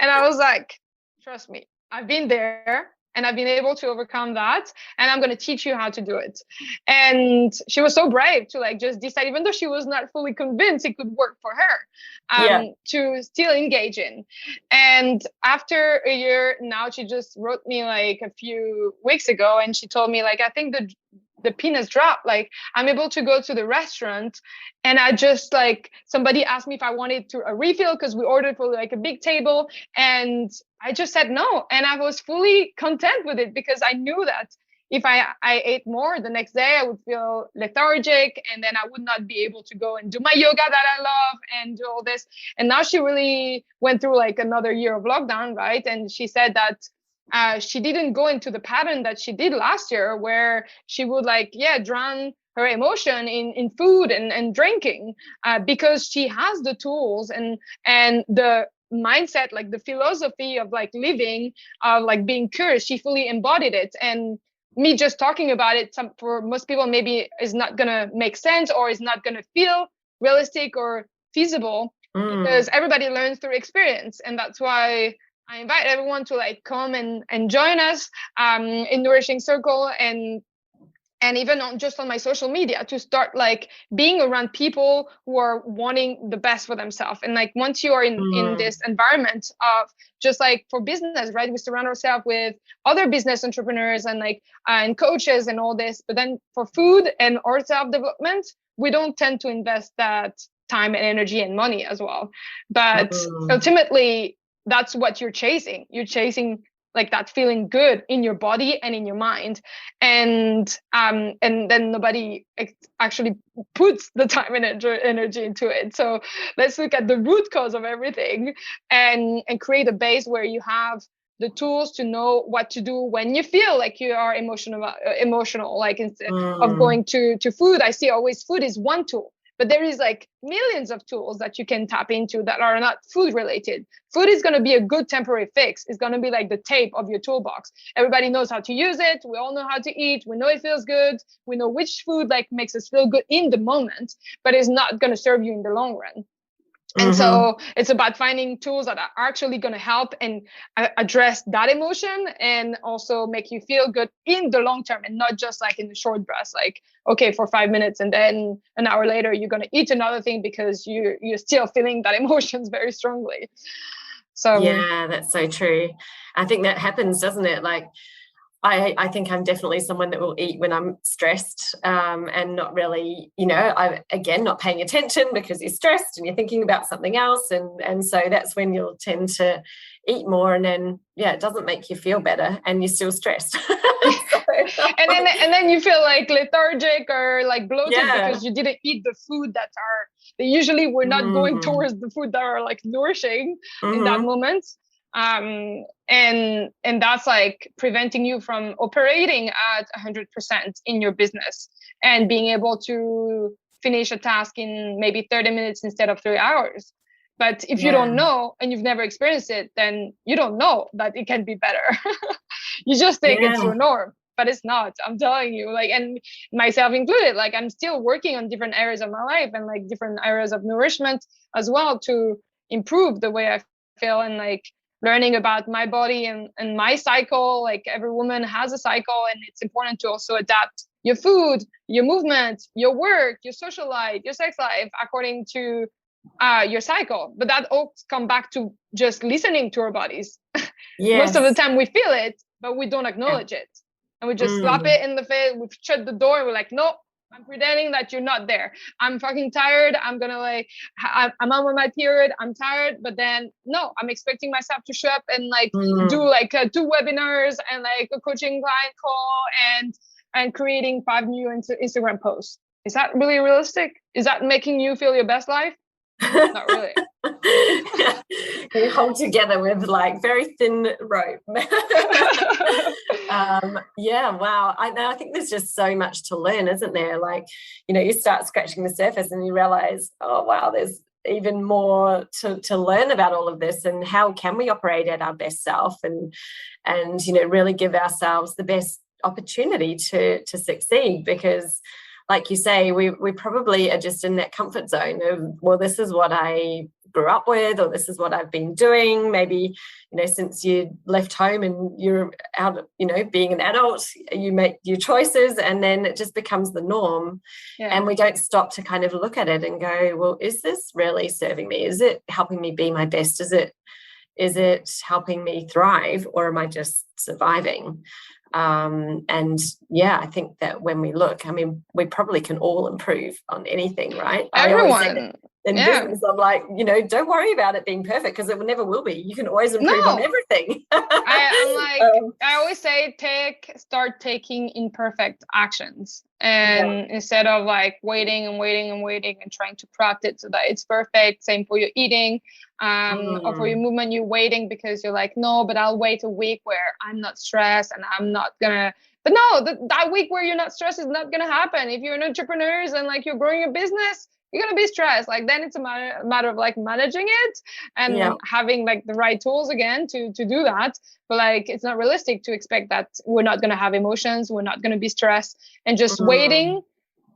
And I was like, trust me, I've been there and I've been able to overcome that. And I'm going to teach you how to do it. And she was so brave to like just decide, even though she was not fully convinced it could work for her, to still engage in. And after a year now, she just wrote me like a few weeks ago and she told me like, I think the pin has dropped. Like I'm able to go to the restaurant and I just like somebody asked me if I wanted a refill because we ordered for like a big table and I just said no. And I was fully content with it because I knew that if I ate more the next day, I would feel lethargic and then I would not be able to go and do my yoga that I love and do all this. And now she really went through like another year of lockdown, right? And she said that she didn't go into the pattern that she did last year where she would like, drown her emotion in food and drinking because she has the tools and the mindset, like the philosophy of like living, of like being curious. She fully embodied it. And me just talking about it, for most people, maybe is not going to make sense or is not going to feel realistic or feasible because everybody learns through experience. And that's why I invite everyone to like come and join us in Nourishing Circle and even just on my social media to start like being around people who are wanting the best for themselves. And like once you are in this environment of just like for business, right? We surround ourselves with other business entrepreneurs and like and coaches and all this. But then for food and or self-development, we don't tend to invest that time and energy and money as well. But ultimately, that's what you're chasing. You're chasing like that feeling good in your body and in your mind. And then nobody actually puts the time and energy into it. So let's look at the root cause of everything and create a base where you have the tools to know what to do when you feel like you are emotional. Like instead of going to food, I see always food is one tool. But there is like millions of tools that you can tap into that are not food related. Food is going to be a good temporary fix. It's going to be like the tape of your toolbox. Everybody knows how to use it. We all know how to eat. We know it feels good. We know which food like makes us feel good in the moment, but it's not going to serve you in the long run. And so it's about finding tools that are actually going to help and address that emotion and also make you feel good in the long term and not just like in the short burst, like, okay, for 5 minutes and then an hour later, you're going to eat another thing because you're still feeling that emotions very strongly. So yeah, that's so true. I think that happens, doesn't it? Like I think I'm definitely someone that will eat when I'm stressed, and not really, not paying attention because you're stressed and you're thinking about something else. And so that's when you'll tend to eat more, and then, it doesn't make you feel better and you're still stressed. and then you feel like lethargic or like bloated because you didn't eat the food that usually we're not going towards the food that are like nourishing in that moment. And that's like preventing you from operating at 100% in your business and being able to finish a task in maybe 30 minutes instead of 3 hours. But if you don't know and you've never experienced it, then you don't know that it can be better. You just think it's your norm, but it's not. I'm telling you, like, and myself included, like, I'm still working on different areas of my life and like different areas of nourishment as well to improve the way I feel, and like learning about my body and my cycle. Like, every woman has a cycle, and it's important to also adapt your food, your movement, your work, your social life, your sex life according to your cycle. But that all come back to just listening to our bodies. Most of the time we feel it, but we don't acknowledge it, and we just slap it in the face. We shut the door and we're like, no, I'm pretending that you're not there. I'm fucking tired. I'm gonna I'm on my period. I'm tired. But then no, I'm expecting myself to show up and like do like 2 webinars and like a coaching client call and creating 5 new Instagram posts. Is that really realistic? Is that making you feel your best life? Not really. You hold together with like very thin rope. Wow. I think there's just so much to learn, isn't there? Like, you start scratching the surface and you realize, oh wow, there's even more to learn about all of this, and how can we operate at our best self and really give ourselves the best opportunity to succeed. Because like you say, we probably are just in that comfort zone of, well, this is what I grew up with, or this is what I've been doing. Maybe, since you left home and you're out, being an adult, you make your choices, and then it just becomes the norm. And we don't stop to kind of look at it and go, well, is this really serving me? Is it helping me be my best? Is it helping me thrive, or am I just surviving? I think that when we look, we probably can all improve on anything, right? Everyone. I always say in business, I'm like, don't worry about it being perfect, because it never will be. You can always improve on everything. I always say, start taking imperfect actions, and instead of like waiting and trying to craft it so that it's perfect. Same for your eating, or for your movement. You're waiting because you're like, no, but I'll wait a week where I'm not stressed and I'm not gonna. But no, that week where you're not stressed is not gonna happen. If you're an entrepreneur and like you're growing your business, you're going to be stressed. Like, then it's a matter of like managing it and having like the right tools again to do that. But like, it's not realistic to expect that we're not going to have emotions. We're not going to be stressed, and just waiting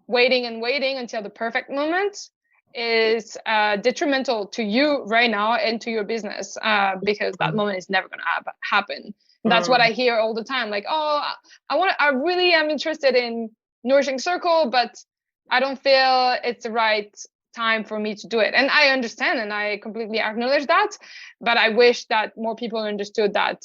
until the perfect moment is detrimental to you right now and to your business, because that moment is never going to happen. That's what I hear all the time. Like, oh, I really am interested in Nourishing Circle, but I don't feel it's the right time for me to do it. And I understand, and I completely acknowledge that. But I wish that more people understood that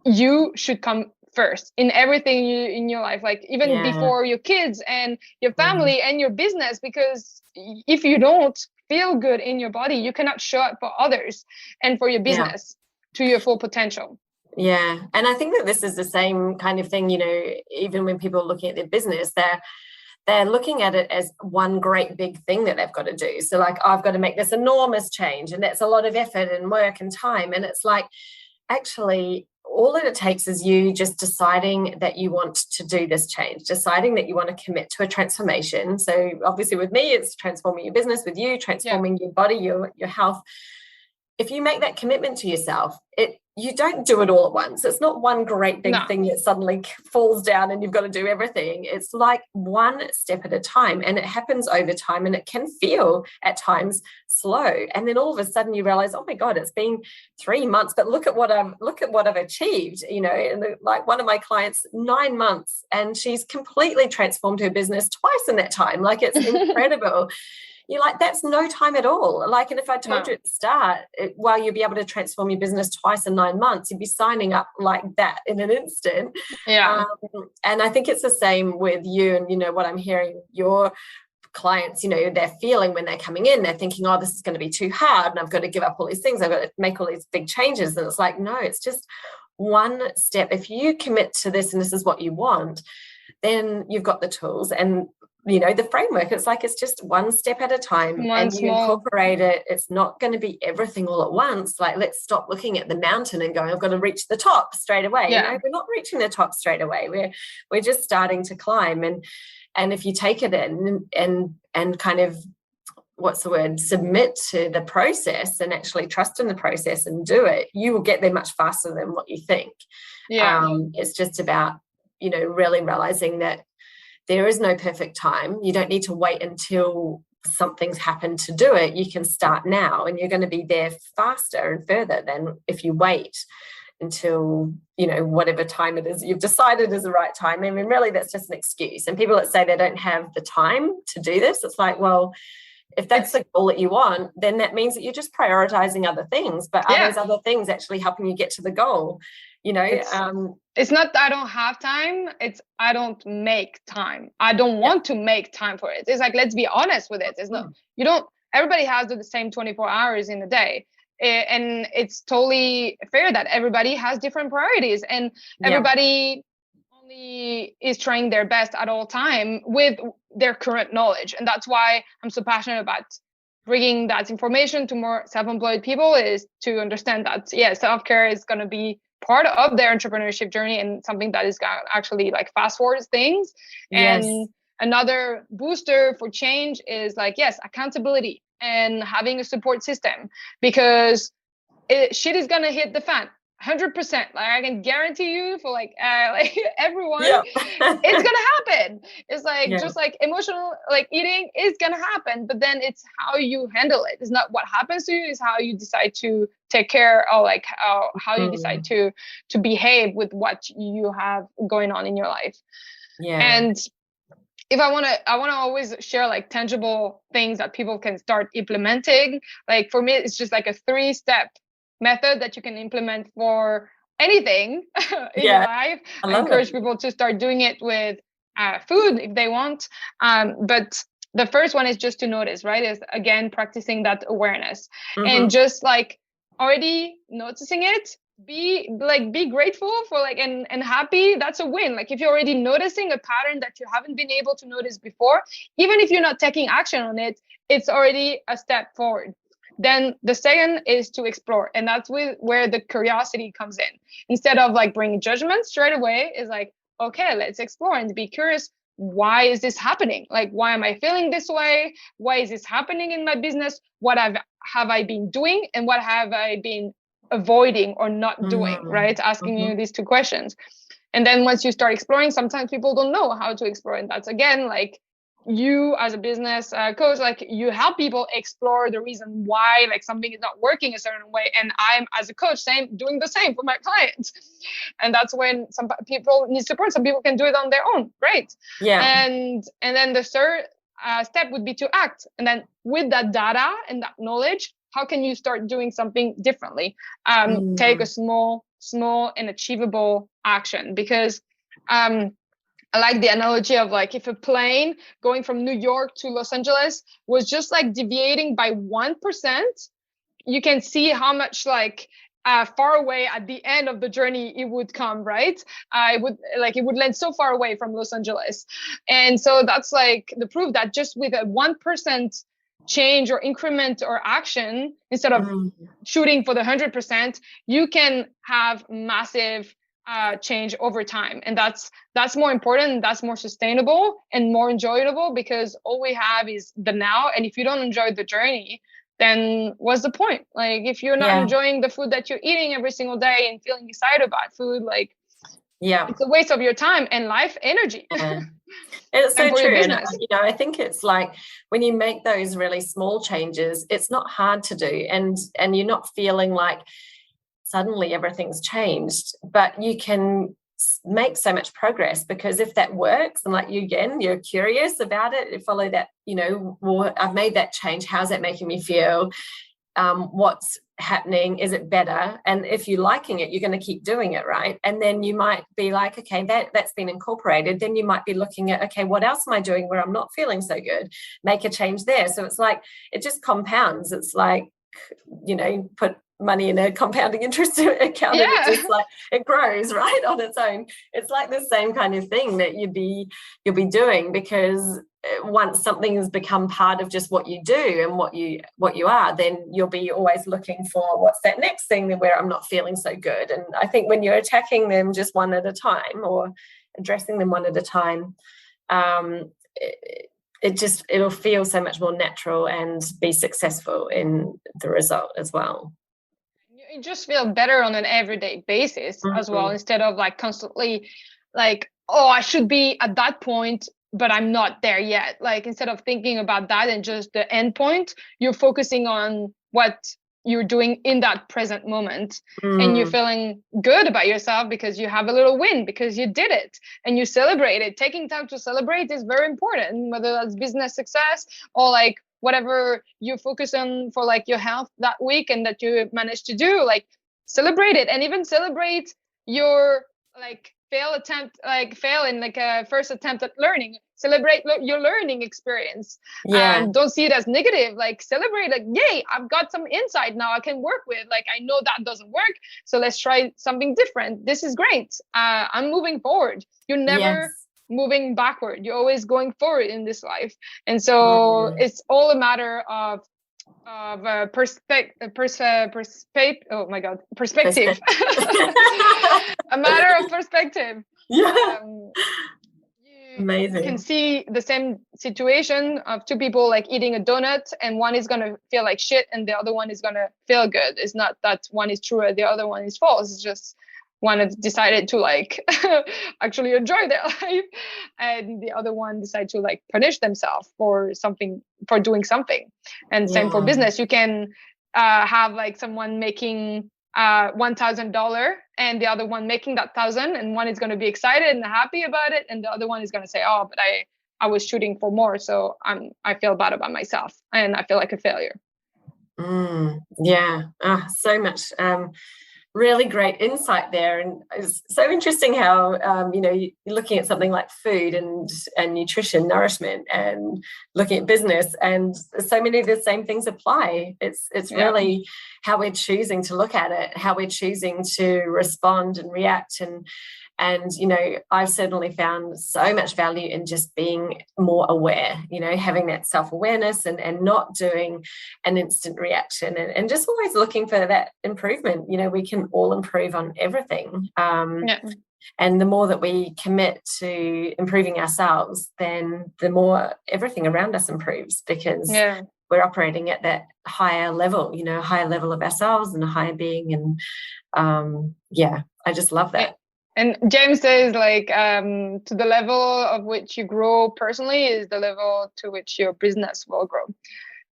you should come first in everything in your life, like even before your kids and your family and your business. Because if you don't feel good in your body, you cannot show up for others and for your business to your full potential. Yeah. And I think that this is the same kind of thing, even when people are looking at their business, they're looking at it as one great big thing that they've got to do. So like, I've got to make this enormous change, and that's a lot of effort and work and time. And it's like, actually, all that it takes is you just deciding that you want to do this change, deciding that you want to commit to a transformation. So obviously with me, it's transforming your business, with you, transforming your body, your health. If you make that commitment to yourself, you don't do it all at once. It's not one great big thing that suddenly falls down and you've got to do everything. It's like one step at a time, and it happens over time, and it can feel at times slow. And then all of a sudden you realize, oh my God, it's been 3 months, but look at what I've achieved. And like one of my clients, 9 months, and she's completely transformed her business twice in that time. Like, it's incredible. you're like, that's no time at all. Like, and if I told No. you at the start, well, you'll be able to transform your business twice in 9 months, you'd be signing up like that in an instant. Yeah. And I think it's the same with you. And, you know, what I'm hearing your clients, you know, they're feeling when they're coming in, they're thinking, oh, this is going to be too hard and I've got to give up all these things, I've got to make all these big changes. And it's like, no, it's just one step. If you commit to this and this is what you want, then you've got the tools and, you know, the framework. It's like, it's just one step at a time, and you incorporate it. It's not going to be everything all at once. Like, let's stop looking at the mountain and going, I've got to reach the top straight away. Yeah. You know, we're not reaching the top straight away. We're just starting to climb. And if you take it in and kind of, what's the word, submit to the process and actually trust in the process and do it, you will get there much faster than what you think. Yeah. It's just about, you know, really realizing that there is no perfect time. You don't need to wait until something's happened to do it. You can start now, and you're going to be there faster and further than if you wait until, you know, whatever time it is you've decided is the right time. I mean, really, that's just an excuse. And people that say they don't have the time to do this, it's like, well, if that's the goal that you want, then that means that you're just prioritizing other things. But are those other things actually helping you get to the goal? You know, it's not that I don't have time. It's I don't make time. I don't want to make time for it. It's like, let's be honest with it. It's not, you don't, everybody has the same 24 hours in a day. And it's totally fair that everybody has different priorities, and everybody only is trying their best at all time with their current knowledge. And that's why I'm so passionate about bringing that information to more self-employed people, is to understand that, self-care is going to be part of their entrepreneurship journey and something that is going to actually like fast forward things. And another booster for change is like, accountability and having a support system, because shit is going to hit the fan. 100%. Like, I can guarantee you for like everyone, it's gonna happen. It's like just like emotional, like eating is gonna happen, but then it's how you handle it. It's not what happens to you, it's how you decide to take care, or like how you decide to behave with what you have going on in your life. And if I want to always share like tangible things that people can start implementing. Like for me, it's just like a 3-step method that you can implement for anything in your life. I encourage people to start doing it with food if they want. But the first one is just to notice, right? Is again practicing that awareness and just like already noticing it. Be grateful for like and happy. That's a win. Like if you're already noticing a pattern that you haven't been able to notice before, even if you're not taking action on it, it's already a step forward. Then the second is to explore. And that's where the curiosity comes in. Instead of like bringing judgment straight away, is like, okay, let's explore and be curious. Why is this happening? Like, why am I feeling this way? Why is this happening in my business? What have I been doing? And what have I been avoiding or not doing, right? Asking you these 2 questions. And then once you start exploring, sometimes people don't know how to explore. And that's again, like, you as a business coach, like you help people explore the reason why like something is not working a certain way. And I'm as a coach doing the same for my clients. And that's when some people need support. Some people can do it on their own. Great. And then the third step would be to act. And then with that data and that knowledge, how can you start doing something differently? Take a small and achievable action, because I like the analogy of like, if a plane going from New York to Los Angeles was just like deviating by 1%, you can see how much like far away at the end of the journey it would come, right? It would land so far away from Los Angeles. And so that's like the proof that just with a 1% change or increment or action, instead of shooting for the 100%, you can have massive change over time. And that's more important, that's more sustainable and more enjoyable, because all we have is the now. And if you don't enjoy the journey, then what's the point? Like if you're not enjoying the food that you're eating every single day and feeling excited about food, like it's a waste of your time and life energy. It's so true. And, you know, I think it's like when you make those really small changes, it's not hard to do, and you're not feeling like suddenly everything's changed, but you can make so much progress, because if that works, and like you again, you're curious about it, you follow that, well, I've made that change, how's that making me feel, what's happening, is it better? And if you're liking it, you're going to keep doing it, right? And then you might be like, okay, that's been incorporated. Then you might be looking at, okay, what else am I doing where I'm not feeling so good? Make a change there. So it's like, it just compounds. It's like, put money in a compounding interest account, and it's just like, it grows right on its own. It's like the same kind of thing that you'll be doing, because once something has become part of just what you do and what you are, then you'll be always looking for what's that next thing where I'm not feeling so good. And I think when you're attacking them just one at a time, or addressing them one at a time, it'll feel so much more natural and be successful in the result as well. You just feel better on an everyday basis as well, instead of like constantly like, oh, I should be at that point, but I'm not there yet. Like, instead of thinking about that and just the end point, you're focusing on what you're doing in that present moment, and you're feeling good about yourself because you have a little win, because you did it and you celebrate it. Taking time to celebrate is very important, whether that's business success or like whatever you focus on for like your health that week and that you managed to do. Like, celebrate it, and even celebrate your like fail in like a first attempt at learning. Celebrate your learning experience. Don't see it as negative. Like, celebrate, like, yay, I've got some insight now I can work with. Like, I know that doesn't work, so let's try something different. This is great. I'm moving forward. You're never moving backward. You're always going forward in this life. And so it's all a matter of perspective. A matter of perspective. Amazing. You can see the same situation of two people like eating a donut, and one is going to feel like shit and the other one is going to feel good. It's not that one is true and the other one is false. It's just one has decided to like actually enjoy their life, and the other one decided to like punish themselves for doing something. And same for business. You can have like someone making $1,000 and the other one making that 1,000, and one is going to be excited and happy about it, and the other one is going to say, oh, but I was shooting for more, so I feel bad about myself and I feel like a failure. So much really great insight there. And it's so interesting how you're looking at something like food and nutrition, nourishment, and looking at business, and so many of the same things apply. It's really how we're choosing to look at it, how we're choosing to respond and react. And I've certainly found so much value in just being more aware, having that self-awareness and not doing an instant reaction, and just always looking for that improvement. We can all improve on everything. And the more that we commit to improving ourselves, then the more everything around us improves, because we're operating at that higher level, a higher level of ourselves and a higher being. And I just love that. And James says, like, to the level of which you grow personally is the level to which your business will grow.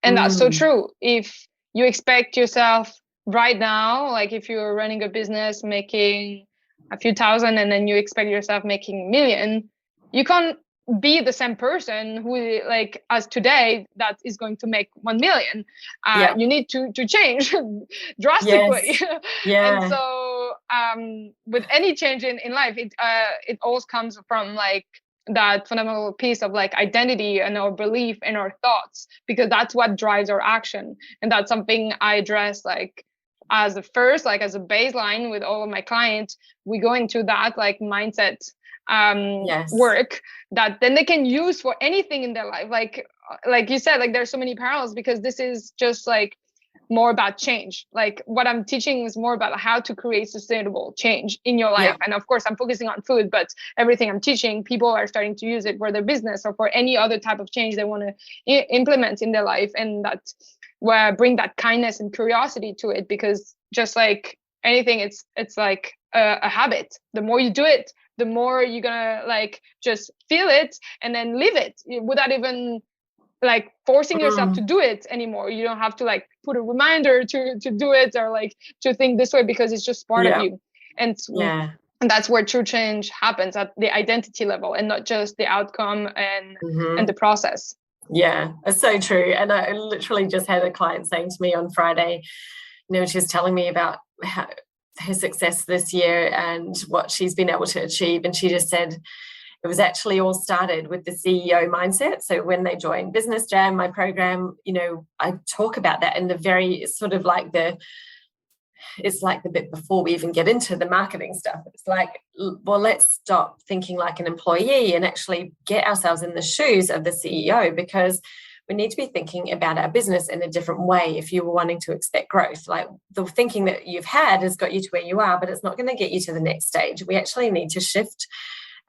And that's so true. If you expect yourself right now, like if you're running a business making a few thousand and then you expect yourself making $1 million, you can't be the same person who, like, as today, that is going to make 1 million. You need to change drastically. And so with any change in life, it all comes from like that fundamental piece of like identity and our belief and our thoughts, because that's what drives our action. And that's something I address like as a baseline with all of my clients. We go into that like mindset work that then they can use for anything in their life. Like you said, like there's so many parallels, because this is just like more about change. Like what I'm teaching is more about how to create sustainable change in your life. And of course I'm focusing on food, but everything I'm teaching, people are starting to use it for their business or for any other type of change they want to implement in their life. And that's where I bring that kindness and curiosity to it, because just like anything, it's like a habit. The more you do it, the more you're gonna like just feel it and then live it without even like forcing yourself to do it anymore. You don't have to like put a reminder to do it or like to think this way, because it's just part of you. And And that's where true change happens, at the identity level, and not just the outcome and the process. Yeah, it's so true. And I literally just had a client saying to me on Friday, she was telling me about her success this year and what she's been able to achieve. And she just said it was actually all started with the CEO mindset. So when they joined Business Jam, my program, I talk about that in the very sort of like it's like the bit before we even get into the marketing stuff. It's like, well, let's stop thinking like an employee and actually get ourselves in the shoes of the CEO, because we need to be thinking about our business in a different way if you were wanting to expect growth. Like, the thinking that you've had has got you to where you are, but it's not going to get you to the next stage. We actually need to shift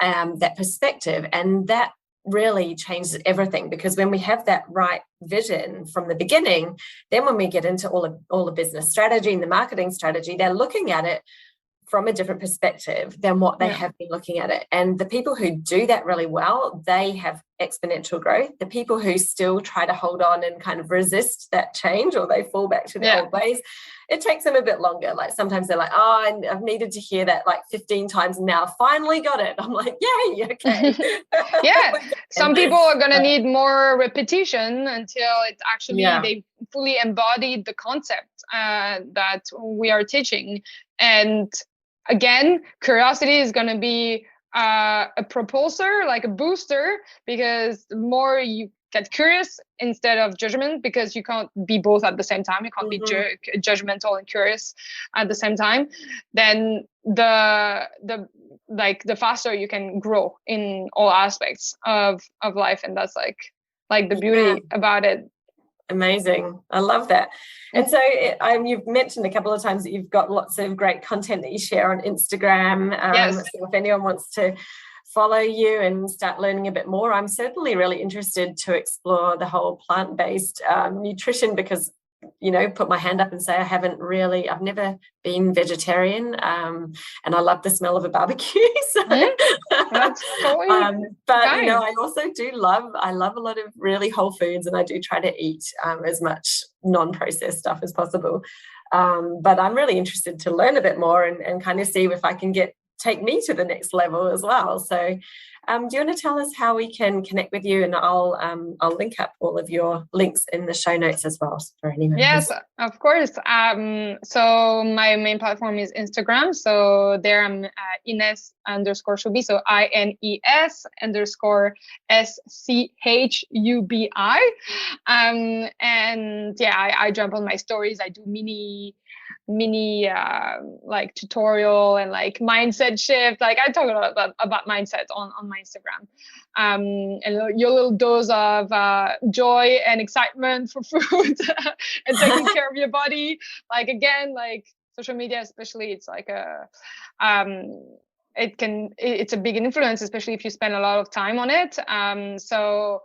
that perspective, and that really changes everything, because when we have that right vision from the beginning, then when we get into all the business strategy and the marketing strategy, they're looking at it from a different perspective than what they have been looking at it. And the people who do that really well, they have exponential growth. The people who still try to hold on and kind of resist that change, or they fall back to their old ways, it takes them a bit longer. Like, sometimes they're like, oh, I've needed to hear that like 15 times and now I finally got it. I'm like, yay, okay. Some people are going to need more repetition until it's actually they fully embodied the concept that we are teaching. And again, curiosity is going to be a propulsor, like a booster, because the more you get curious instead of judgment, because you can't be both at the same time. You can't be judgmental and curious at the same time. Then the faster you can grow in all aspects of life, and that's like the beauty about it. Amazing. I love that. And so you've mentioned a couple of times that you've got lots of great content that you share on Instagram. So if anyone wants to follow you and start learning a bit more, I'm certainly really interested to explore the whole plant-based nutrition, because put my hand up and say I've never been vegetarian, and I love the smell of a barbecue. So, that's totally but fine. I also I love a lot of really whole foods, and I do try to eat as much non-processed stuff as possible. But I'm really interested to learn a bit more and kind of see if I can take me to the next level as well. So do you want to tell us how we can connect with you? And I'll link up all of your links in the show notes as well for anyone. Yes, of course. So my main platform is Instagram. So there I'm Ines_Shubi. So INES_SCHUBI. And I jump on my stories. I do mini like tutorial and like mindset shift. Like, I talk a lot about mindset on my Instagram, and your little dose of joy and excitement for food and taking care of your body. Like, again, like social media especially, it's like it's a big influence, especially if you spend a lot of time on it. So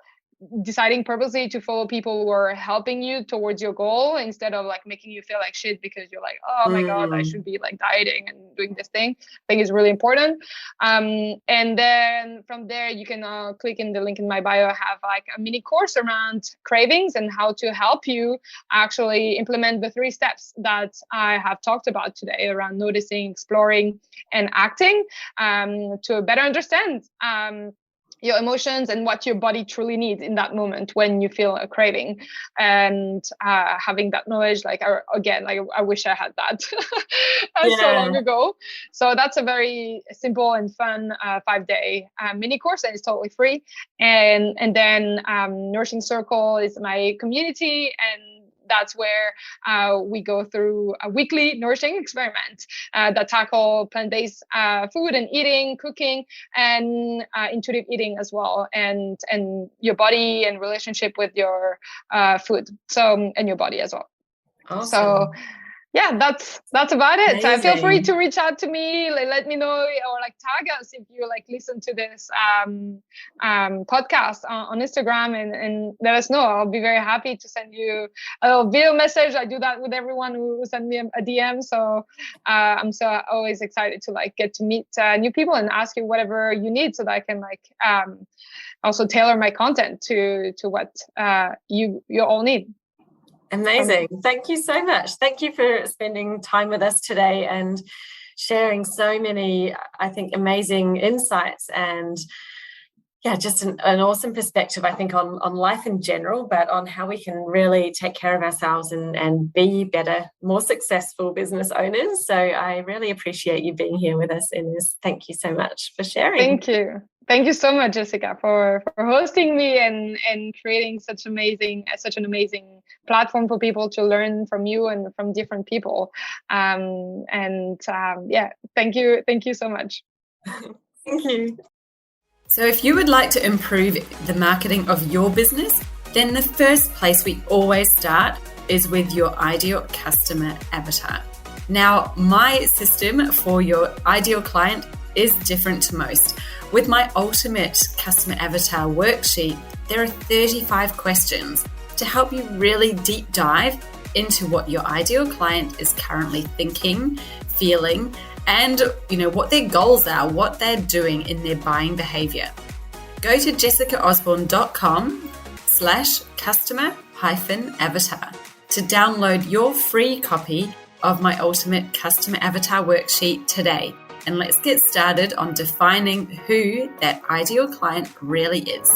deciding purposely to follow people who are helping you towards your goal, instead of like making you feel like shit because you're like, oh my God, I should be like dieting and doing this thing, I think is really important. And then from there, you can click in the link in my bio. I have like a mini course around cravings and how to help you actually implement the 3 steps that I have talked about today around noticing, exploring, and acting, to better understand your emotions and what your body truly needs in that moment when you feel a craving. And having that knowledge, like, again, like I wish I had that so long ago. So that's a very simple and fun 5-day mini course, and it's totally free. And then Nourishing Circle is my community, and that's where we go through a weekly nourishing experiment that tackle plant-based food and eating, cooking, and intuitive eating as well, and your body and relationship with your food, so, and your body as well. Awesome. So that's about it. Feel free to reach out to me, let me know, or like tag us if you like listen to this podcast on Instagram, and let us know. I'll be very happy to send you a little video message. I do that with everyone who send me a DM. So I'm so always excited to like get to meet new people and ask you whatever you need, so that I can like also tailor my content to what you all need. Amazing. Thank you so much. Thank you for spending time with us today and sharing so many, I think, amazing insights and just an awesome perspective, I think, on life in general, but on how we can really take care of ourselves and be better, more successful business owners. So I really appreciate you being here with us, Ines. Thank you so much for sharing. Thank you. Thank you so much, Jessica, for hosting me and creating such an amazing platform for people to learn from you and from different people. Thank you so much. Thank you. So if you would like to improve the marketing of your business, then the first place we always start is with your ideal customer avatar. Now, my system for your ideal client is different to most. With my ultimate customer avatar worksheet, there are 35 questions to help you really deep dive into what your ideal client is currently thinking, feeling, and what their goals are, what they're doing in their buying behavior. Go to jessicaosborne.com/customer-avatar to download your free copy of my ultimate customer avatar worksheet today. And let's get started on defining who that ideal client really is.